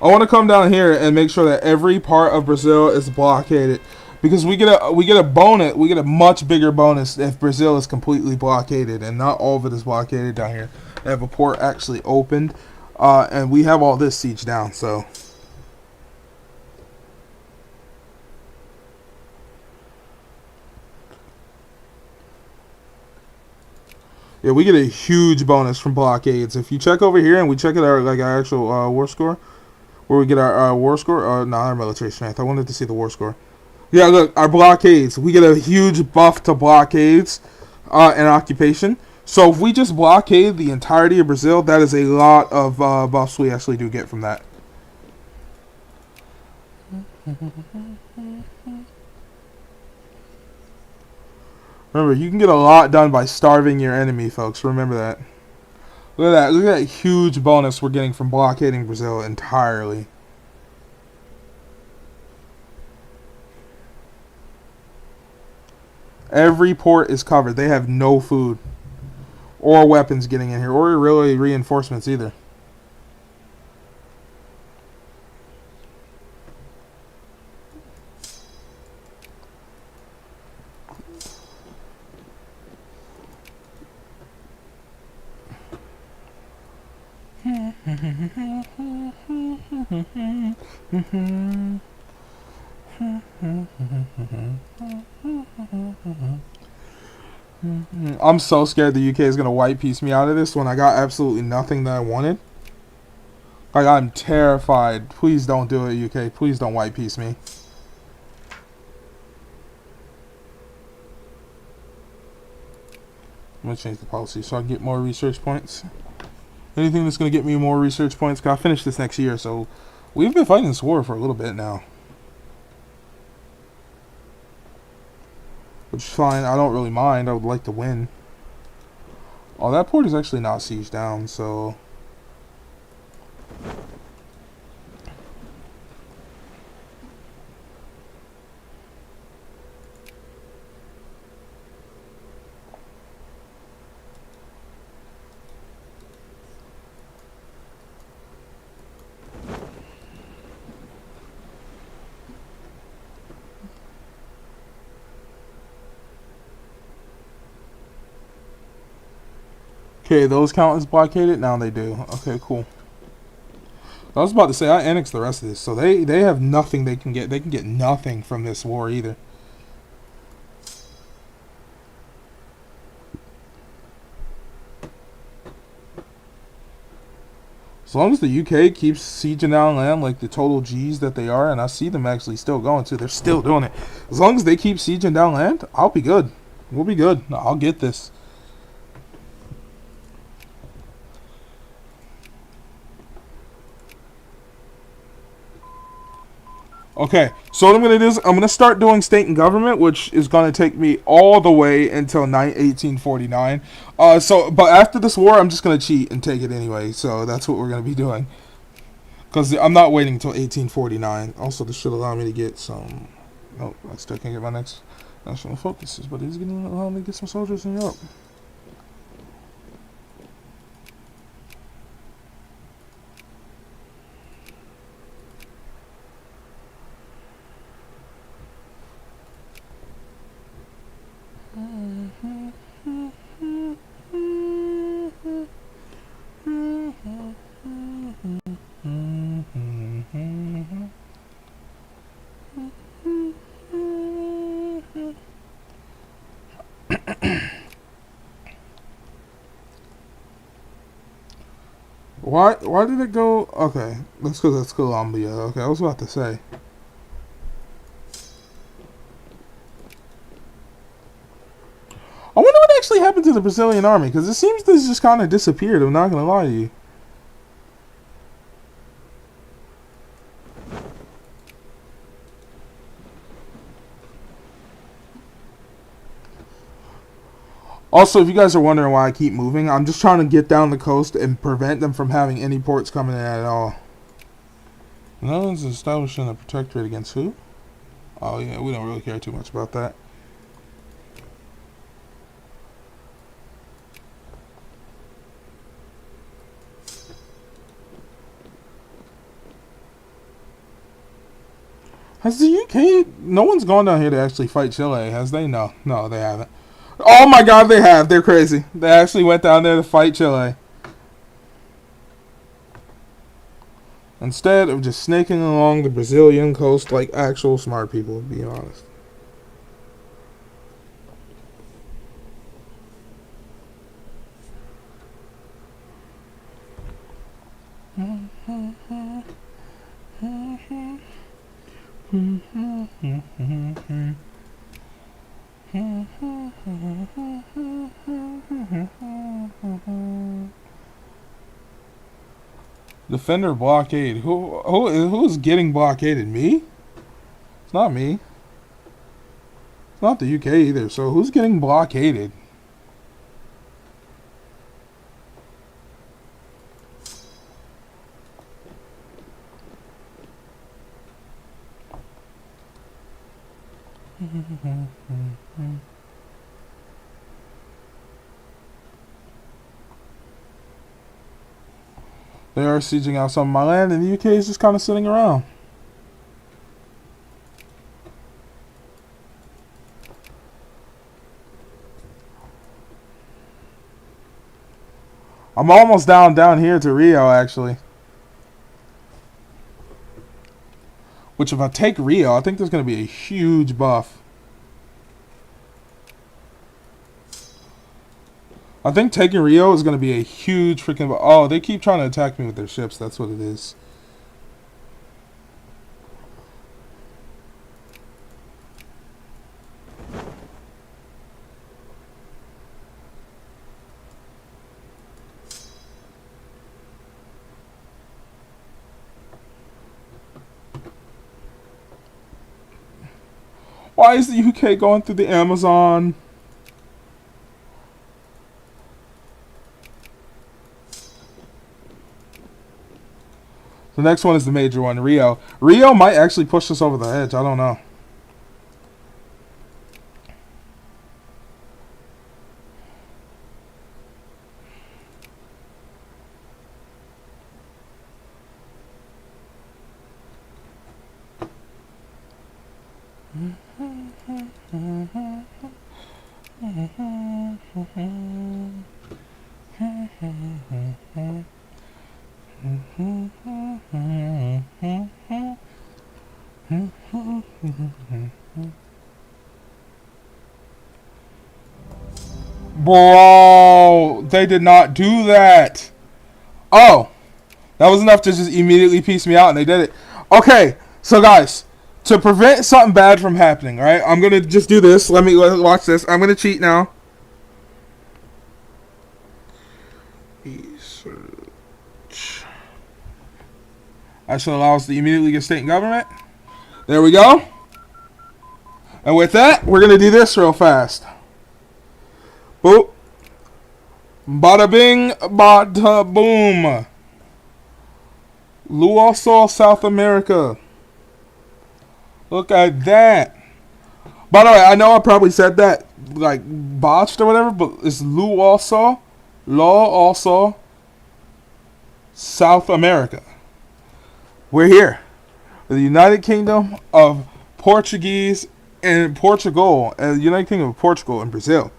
I want to come down here and make sure that every part of Brazil is blockaded. Because we get a bonus, we get a much bigger bonus if Brazil is completely blockaded, and not all of it is blockaded down here. They have a port actually opened, and we have all this siege down, so. Yeah, we get a huge bonus from blockades. If you check over here and we check our actual war score, where we get our war score, not our military strength. I wanted to see the war score. Yeah, look, our blockades. We get a huge buff to blockades and occupation. So if we just blockade the entirety of Brazil, that is a lot of buffs we actually do get from that. Remember, you can get a lot done by starving your enemy, folks. Remember that. Look at that. Look at that huge bonus we're getting from blockading Brazil entirely. Every port is covered. They have no food or weapons getting in here, or really reinforcements either. I'm so scared the UK is going to white piece me out of this when I got absolutely nothing that I wanted. Like, I'm terrified. Please don't do it, UK. Please don't white piece me. I'm going to change the policy so I can get more research points. Anything that's going to get me more research points, because I'll finish this next year, so we've been fighting this war for a little bit now. Which is fine. I don't really mind. I would like to win. Oh, that port is actually not sieged down, so... Okay, those count as blockaded? Now they do. Okay, cool. I was about to say, I annexed the rest of this, so they have nothing they can get. They can get nothing from this war either. As long as the UK keeps sieging down land like the total G's that they are, and I see them actually still going to, they're still doing it. As long as they keep sieging down land, I'll be good. We'll be good. I'll get this. Okay, so what I'm going to do is I'm going to start doing state and government, which is going to take me all the way until 1849. But after this war, I'm just going to cheat and take it anyway. So that's what we're going to be doing. Because I'm not waiting until 1849. Also, this should allow me to get some... Oh, I still can't get my next national focuses, but it's going to allow me to get some soldiers in Europe. Why did it go? Okay, let's go. That's Colombia. Okay, I was about to say. I wonder what actually happened to the Brazilian army, because it seems to just kind of disappeared. I'm not gonna lie to you. Also, if you guys are wondering why I keep moving, I'm just trying to get down the coast and prevent them from having any ports coming in at all. The Netherlands is establishing a protectorate against who? Oh yeah, we don't really care too much about that. Has the UK... No one's gone down here to actually fight Chile, has they? No. No, they haven't. Oh my god, they have. They're crazy. They actually went down there to fight Chile. Instead of just snaking along the Brazilian coast like actual smart people, to be honest. Defender blockade. Who's getting blockaded? Me? It's not me. It's not the UK either. So who's getting blockaded? They are sieging out some of my land, and the UK is just kind of sitting around. I'm almost down here to Rio, actually. Which, if I take Rio, I think there's going to be a huge buff. I think taking Rio is going to be a huge freaking... Oh, they keep trying to attack me with their ships. That's what it is. Why is the UK going through the Amazon? The next one is the major one, Rio. Rio might actually push us over the edge. I don't know. Bro, they did not do that. Oh, that was enough to just immediately piece me out, and they did it. Okay, so guys, to prevent something bad from happening, right? I'm gonna just do this. Let me watch this. I'm gonna cheat now. Research. That should allow us to immediately get state and government. There we go. And with that, we're gonna do this real fast. Boop. Bada bing, bada boom. Luoso, South America. Look at that. By the way, I know I probably said that like botched or whatever, but it's Luoso, South America. We're here. The United Kingdom of Portuguese and Portugal. United Kingdom of Portugal and Brazil.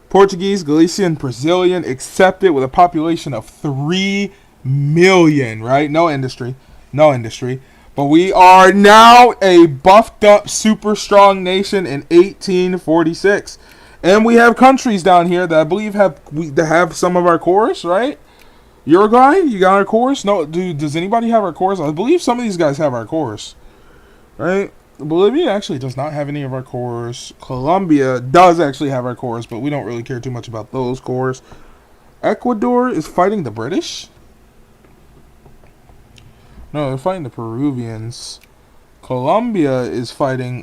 Portuguese, Galician, Brazilian, accepted with a population of 3 million, right? No industry. But we are now a buffed up, super strong nation in 1846. And we have countries down here that I believe have some of our cores, right? Uruguay, you got our cores? No, dude, does anybody have our cores? I believe some of these guys have our cores, right? Bolivia actually does not have any of our cores. Colombia does actually have our cores, but we don't really care too much about those cores. Ecuador is fighting the British? No, they're fighting the Peruvians. Colombia is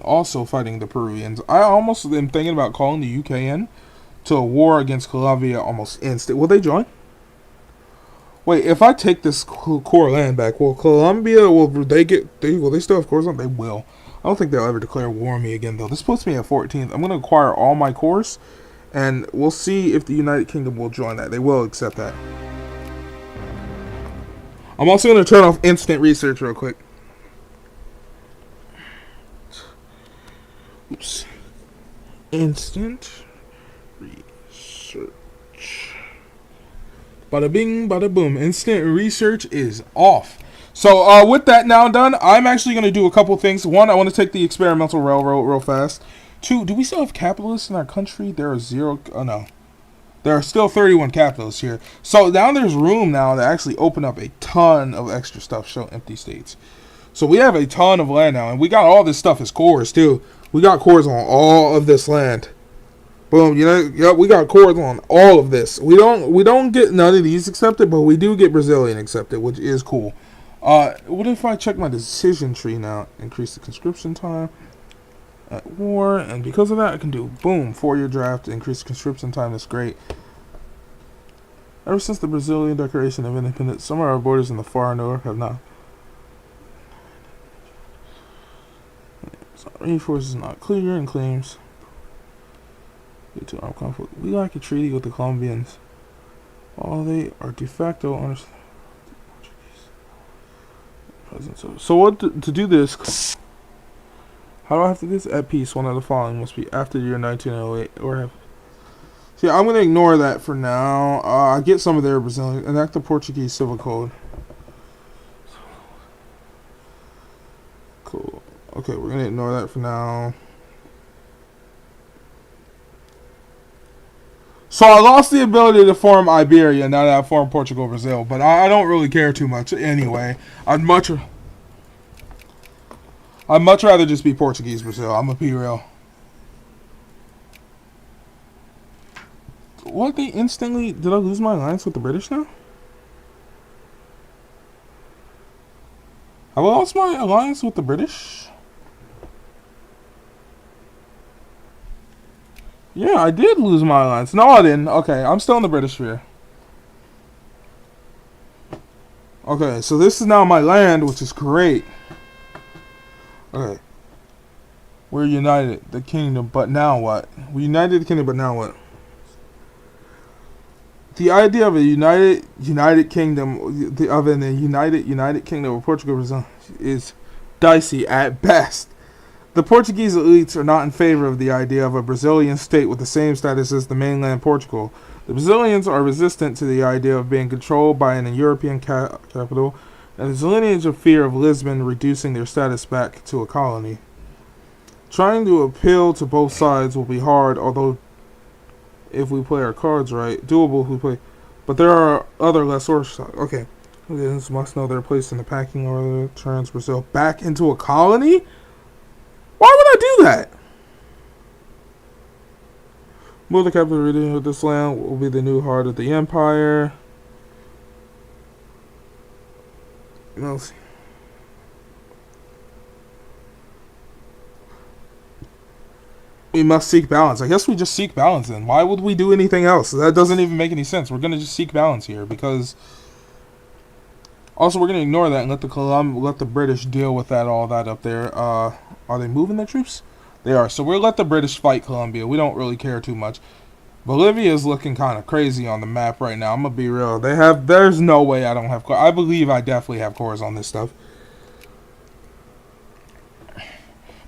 also fighting the Peruvians. I almost am thinking about calling the UK in to a war against Colombia almost instant. Will they join? Wait, if I take this core land back, will Colombia, will they still have cores on? They will. I don't think they'll ever declare war on me again, though. This puts me at 14th. I'm going to acquire all my cores, and we'll see if the United Kingdom will join that. They will accept that. I'm also going to turn off instant research real quick. Oops. Instant research. Bada bing, bada boom. Instant research is off. So with that now done, I'm actually going to do a couple things. One, I want to take the experimental railroad real fast. Two, do we still have capitalists in our country? There are zero. Oh no. There are still 31 capitalists here. So now there's room now to actually open up a ton of extra stuff. Show empty states. So we have a ton of land now. And we got all this stuff as cores too. We got cores on all of this land. Boom, you know, yep, we got cores on all of this. We don't get none of these accepted, but we do get Brazilian accepted, which is cool. What if I check my decision tree now? Increase the conscription time at war, and because of that, I can do boom, 4-year draft, increase the conscription time. That's great. Ever since the Brazilian Declaration of Independence, some of our borders in the far north have not. Resources not clear and claims. To armed conflict. We like a treaty with the Colombians. While they are de facto owners. So what to do this? How do I have to do this? At peace, one of the following must be after the year 1908 or have. See, I'm gonna ignore that for now. I get some of their Brazilian. Enact the Portuguese Civil Code. Cool. Okay, we're gonna ignore that for now. So I lost the ability to form Iberia now that I formed Portugal, Brazil, but I don't really care too much anyway. I'd much rather just be Portuguese, Brazil. I'm gonna be real. What, they instantly, did I lose my alliance with the British now? Have I lost my alliance with the British? Yeah, I did lose my alliance. No, I didn't. Okay, I'm still in the British sphere. Okay, so this is now my land, which is great. Okay. We're united, the kingdom, but now what? We united the kingdom, but now what? The idea of a united kingdom, united kingdom of Portugal Brazil is dicey at best. The Portuguese elites are not in favor of the idea of a Brazilian state with the same status as the mainland Portugal. The Brazilians are resistant to the idea of being controlled by an European capital, and there's a lineage of fear of Lisbon reducing their status back to a colony. Trying to appeal to both sides will be hard, although if we play our cards right, doable if we play. But there are other less orthodox. Okay, this must know their place in the packing order. Turns Brazil back into a colony. Why would I do that? Move the capital region of this land will be the new heart of the empire. Let's see. We must seek balance. I guess we just seek balance then. Why would we do anything else? That doesn't even make any sense. We're going to just seek balance here because... Also, we're going to ignore that and let the British deal with all that up there. Are they moving their troops? They are. So we'll let the British fight Colombia. We don't really care too much. Bolivia is looking kind of crazy on the map right now. I'm going to be real. There's no way I don't have cores. I believe I definitely have cores on this stuff.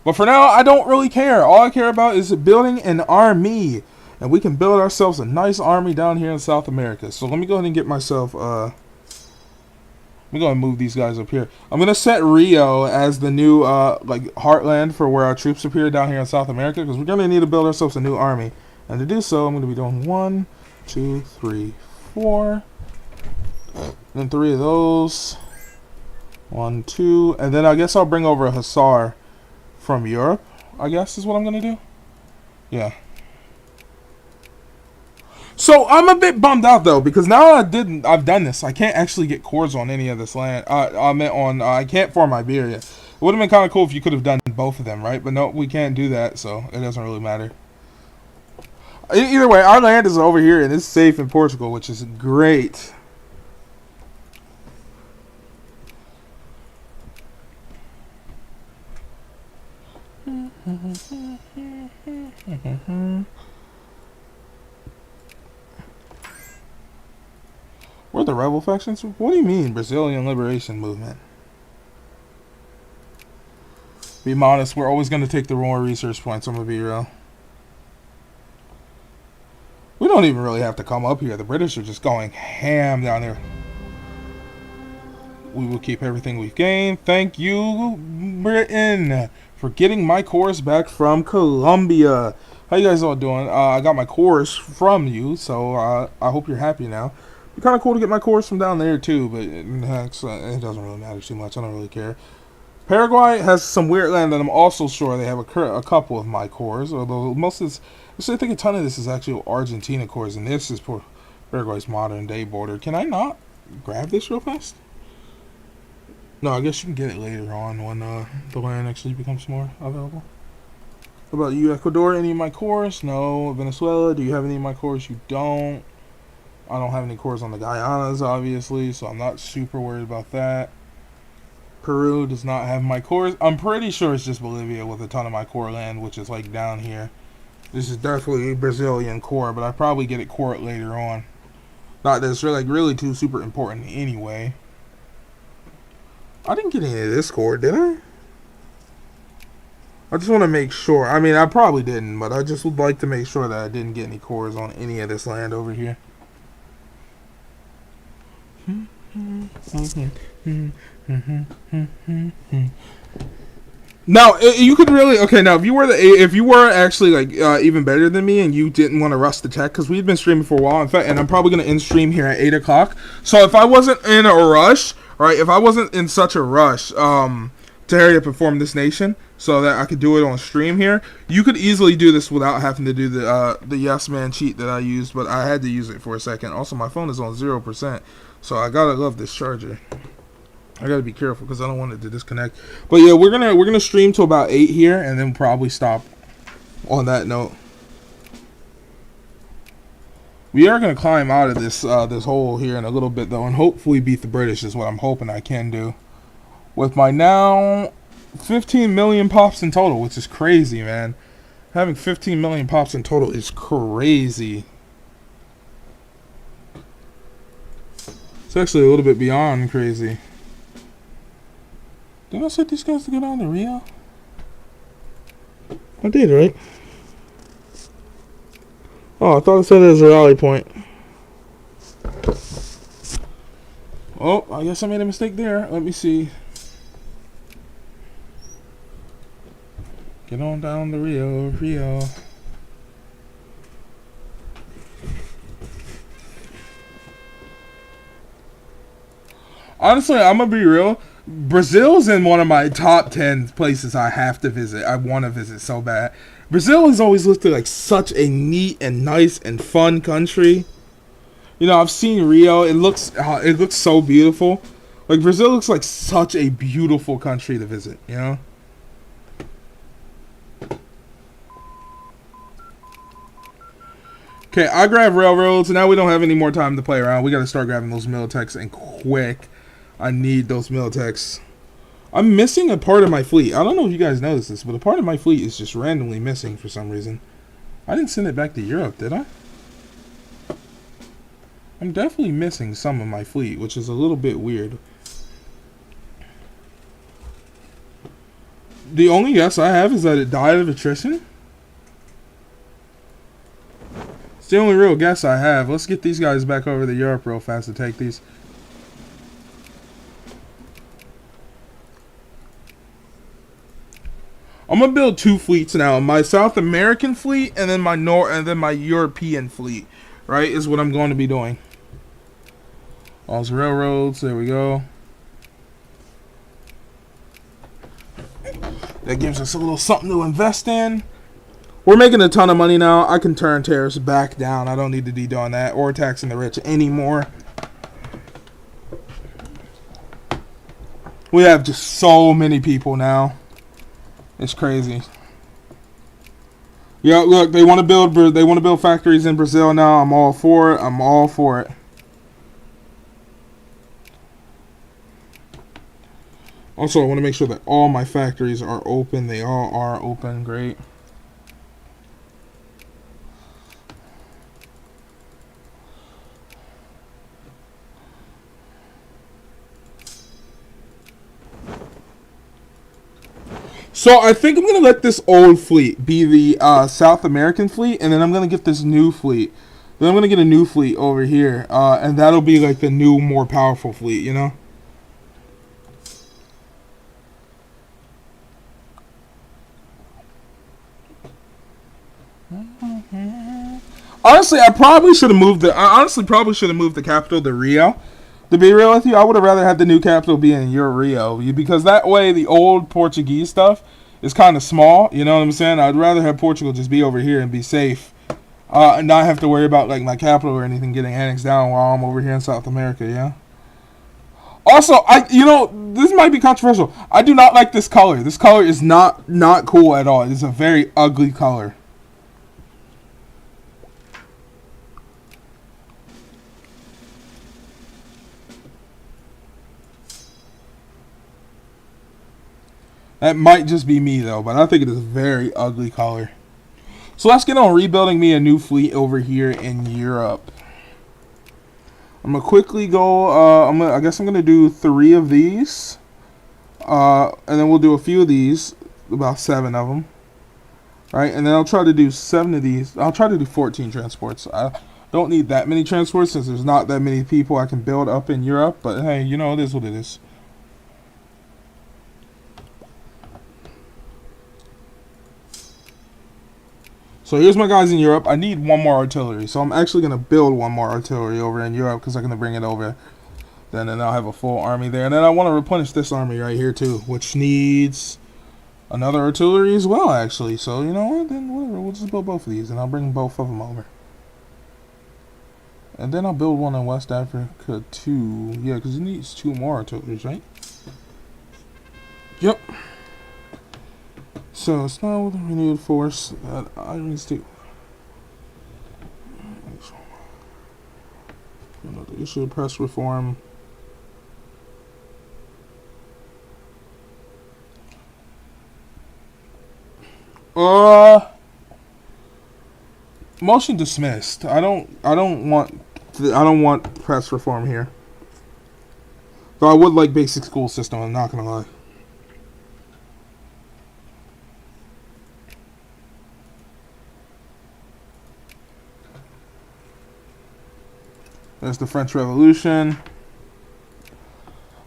But for now, I don't really care. All I care about is building an army. And we can build ourselves a nice army down here in South America. So let me go ahead and get myself... I'm going to move these guys up here. I'm going to set Rio as the new heartland for where our troops appear down here in South America. Because we're going to need to build ourselves a new army. And to do so, I'm going to be doing 1, 2, 3, 4. Then 3 of those. 1, 2. And then I guess I'll bring over a Hussar from Europe, I guess is what I'm going to do. Yeah. So I'm a bit bummed out though because now I've done this. I can't actually get cores on any of this land. I can't form Iberia. It would have been kind of cool if you could have done both of them, right? But no, we can't do that, so it doesn't really matter. Either way, our land is over here and it's safe in Portugal, which is great. What are the rebel factions? What do you mean, Brazilian Liberation Movement? Be modest, we're always going to take the more research points, I'm going to be real. We don't even really have to come up here. The British are just going ham down there. We will keep everything we've gained. Thank you, Britain, for getting my course back from Colombia. How you guys all doing? I got my course from you, so I hope you're happy now. It's kind of cool to get my course from down there too, but it doesn't really matter too much. I don't really care. Paraguay has some weird land that I'm also sure they have a couple of my cores, although most of this, I think a ton of this is actually Argentina cores, and this is Paraguay's modern day border. Can I not grab this real fast? No, I guess you can get it later on when the land actually becomes more available. What about you, Ecuador? Any of my cores? No. Venezuela? Do you have any of my cores? You don't. I don't have any cores on the Guyanas, obviously, so I'm not super worried about that. Peru does not have my cores. I'm pretty sure it's just Bolivia with a ton of my core land, which is like down here. This is definitely a Brazilian core, but I probably get it core later on. Not that it's really too super important anyway. I didn't get any of this core, did I? I just want to make sure. I mean, I probably didn't, but I just would like to make sure that I didn't get any cores on any of this land over here. Now you could really now if you were actually like even better than me and you didn't want to rush the tech, because we've been streaming for a while, in fact, and I'm probably going to end stream here at 8 o'clock. So if I wasn't in a rush, right, if I wasn't in such a rush to hurry up and form this nation so that I could do it on stream here, you could easily do this without having to do the yes man cheat that I used, but I had to use it for a second. Also, my phone is on 0%, so I gotta love this charger. I gotta be careful because I don't want it to disconnect. But yeah, we're gonna stream till about 8 here, and then probably stop. On that note, we are gonna climb out of this this hole here in a little bit though, and hopefully beat the British is what I'm hoping I can do. With my now 15 million pops in total, which is crazy, man. Having 15 million pops in total is crazy. It's actually a little bit beyond crazy. Did I set these guys to go down to Rio? I did, right? Oh, I thought I said it as a rally point. Oh, I guess I made a mistake there. Let me see. Get on down to Rio. Honestly, I'm gonna be real. Brazil's in one of my top 10 places I have to visit. I want to visit so bad. Brazil has always looked like such a neat and nice and fun country. You know, I've seen Rio. It looks so beautiful. Like, Brazil looks like such a beautiful country to visit, you know? Okay, I grab railroads. Now we don't have any more time to play around. We got to start grabbing those militechs and quick. I need those militechs. I'm missing a part of my fleet. I don't know if you guys noticed this, but a part of my fleet is just randomly missing for some reason. I didn't send it back to Europe, did I? I'm definitely missing some of my fleet, which is a little bit weird. The only guess I have is that it died of attrition. It's the only real guess I have. Let's get these guys back over to Europe real fast to take these. I'm gonna build two fleets now. My South American fleet and then my European fleet, right, is what I'm going to be doing. All those railroads, there we go. That gives us a little something to invest in. We're making a ton of money now. I can turn tariffs back down. I don't need to be doing that or taxing the rich anymore. We have just so many people now. It's crazy. Yeah, look, they want to build. They want to build factories in Brazil now. I'm all for it. I'm all for it. Also, I want to make sure that all my factories are open. They all are open. Great. So I think I'm gonna let this old fleet be the South American fleet, and then I'm gonna get this new fleet. Then I'm gonna get a new fleet over here, and that'll be like the new, more powerful fleet. You know. Honestly, I probably should have moved the. I honestly probably should have moved the capital to Rio. To be real with you, I would have rather had the new capital be in your Rio, because that way the old Portuguese stuff is kind of small. You know what I'm saying? I'd rather have Portugal just be over here and be safe, and not have to worry about like my capital or anything getting annexed down while I'm over here in South America. Yeah. Also, this might be controversial. I do not like this color. This color is not cool at all. It's a very ugly color. That might just be me though, but I think it is a very ugly color. So let's get on rebuilding me a new fleet over here in Europe. I'm gonna quickly go. I guess I'm gonna do 3 of these, and then we'll do a few of these, about 7 of them, right? And then I'll try to do 7 of these. I'll try to do 14 transports. I don't need that many transports since there's not that many people I can build up in Europe. But hey, you know, it is what it is. So here's my guys in Europe. I need 1 more artillery. So I'm actually going to build 1 more artillery over in Europe because I'm going to bring it over. Then I'll have a full army there. And then I want to replenish this army right here too, which needs another artillery as well, actually. So, you know what? Then whatever. We'll just build both of these and I'll bring both of them over. And then I'll build 1 in West Africa too. Yeah, because it needs 2 more artilleries, right? Yep. So it's not with a renewed force that I need to. The issue of press reform. Motion dismissed. I don't want press reform here. Though I would like basic school system. I'm not gonna lie. There's the French Revolution.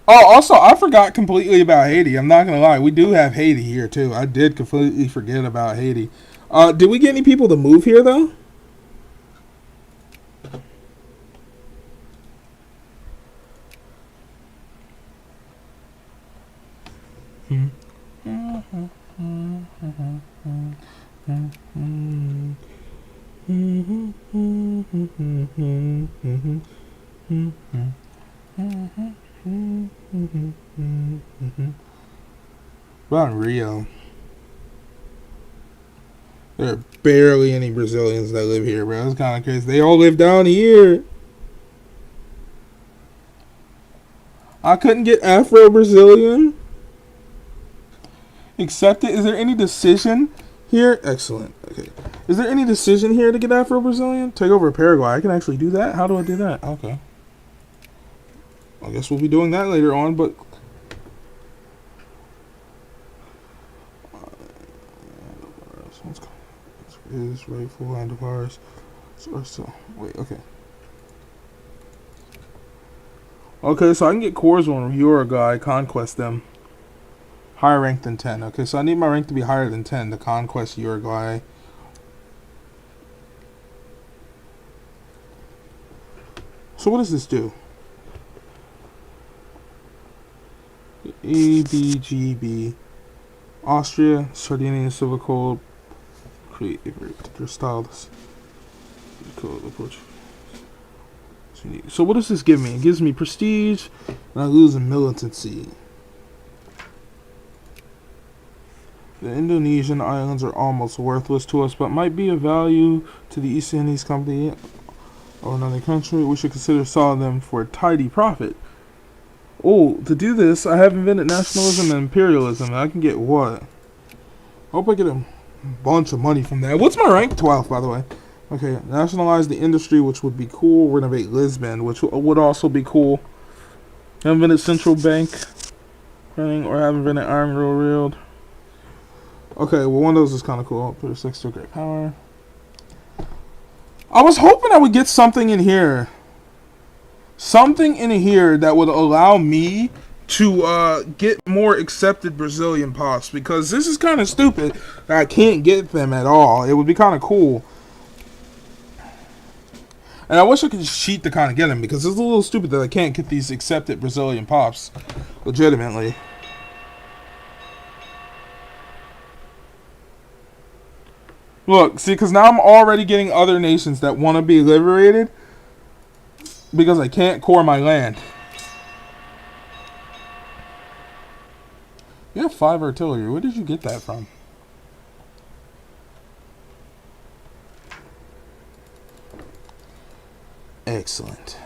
Oh, also, I forgot completely about Haiti. I'm not going to lie. We do have Haiti here, too. I did completely forget about Haiti. Did we get any people to move here, though? About in Rio. There are barely any Brazilians that live here, bro. It's kind of crazy. They all live down here. I couldn't get Afro-Brazilian. Accepted. Is there any decision here? Excellent. Okay. Is there any decision here to get Afro-Brazilian? Take over Paraguay. I can actually do that? How do I do that? Okay. I guess we'll be doing that later on, but... is rightful land of ours. So, wait, okay. Okay, so I can get cores on Uruguay, conquest them. Higher rank than 10. Okay, so I need my rank to be higher than 10 to conquest Uruguay. So what does this do? ABGB. Austria, Sardinia, Civil Code. Creative styles. So what does this give me? It gives me prestige, and I lose in militancy. The Indonesian islands are almost worthless to us, but might be of value to the East Indies Company or another country. We should consider selling them for a tidy profit. Oh, to do this, I have invented nationalism and imperialism, and I can get what? Hope I get a bunch of money from that. What's my rank? 12, by the way. Okay, nationalize the industry, which would be cool. Renovate Lisbon, which would also be cool. Have invented central bank running, or have invented iron railroad. Okay, well, one of those is kind of cool. Put a 6 to great power. I was hoping I would get something in here. Something in here that would allow me to get more accepted Brazilian pops. Because this is kind of stupid that I can't get them at all. It would be kind of cool. And I wish I could just cheat to kind of get them. Because it's a little stupid that I can't get these accepted Brazilian pops. Legitimately. Look, see, because now I'm already getting other nations that want to be liberated because I can't core my land. You have 5 artillery. Where did you get that from? Excellent.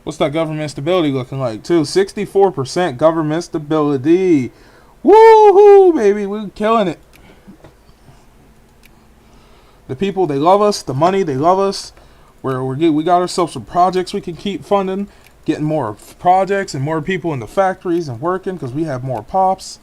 What's that government stability looking like, too? 64% government stability. Woohoo, baby. We're killing it. The people, they love us. The money, they love us. We got ourselves some projects we can keep funding. Getting more projects and more people in the factories and working because we have more pops.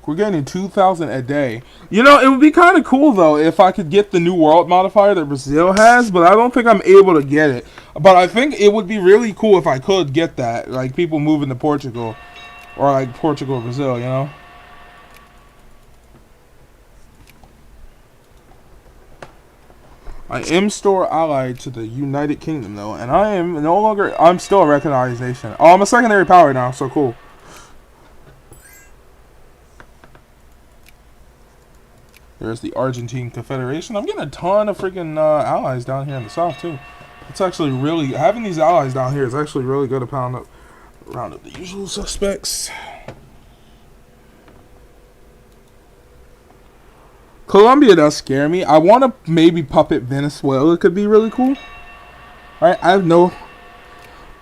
We're getting 2,000 a day. You know, it would be kind of cool, though, if I could get the New World modifier that Brazil has, but I don't think I'm able to get it. But I think it would be really cool if I could get that. Like, people moving to Portugal. Or, like, Portugal or Brazil, you know? I am still allied to the United Kingdom, though. And I am no longer... I'm still a recognized nation. Oh, I'm a secondary power now, so cool. There's the Argentine Confederation. I'm getting a ton of freaking allies down here in the south, too. It's actually really... Having these allies down here is actually really good to round up the usual suspects. Colombia does scare me. I want to maybe puppet Venezuela. It could be really cool. Alright, I have no...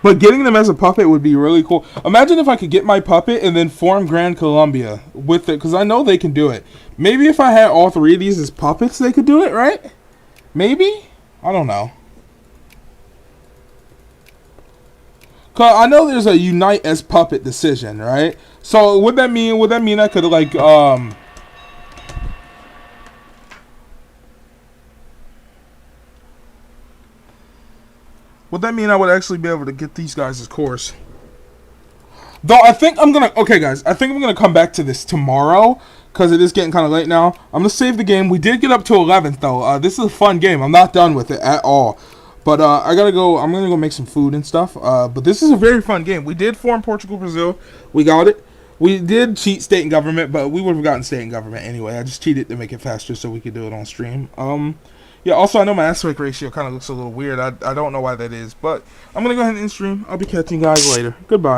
But getting them as a puppet would be really cool. Imagine if I could get my puppet and then form Grand Colombia with it. Because I know they can do it. Maybe if I had all 3 of these as puppets, they could do it, right? Maybe? I don't know. Cause I know there's a unite as puppet decision, right? So would that mean I could like would that mean I would actually be able to get these guys' course? Though I think I'm gonna... Okay, guys. I think I'm gonna come back to this tomorrow. Because it is getting kind of late now. I'm gonna save the game. We did get up to 11th, though. This is a fun game. I'm not done with it at all. But I gotta go... I'm gonna go make some food and stuff. But this is a very fun game. We did form Portugal, Brazil. We got it. We did cheat state and government. But we would have gotten state and government anyway. I just cheated to make it faster so we could do it on stream. Yeah, also, I know my aspect ratio kind of looks a little weird. I don't know why that is. But I'm going to go ahead and end stream. I'll be catching you guys later. Goodbye.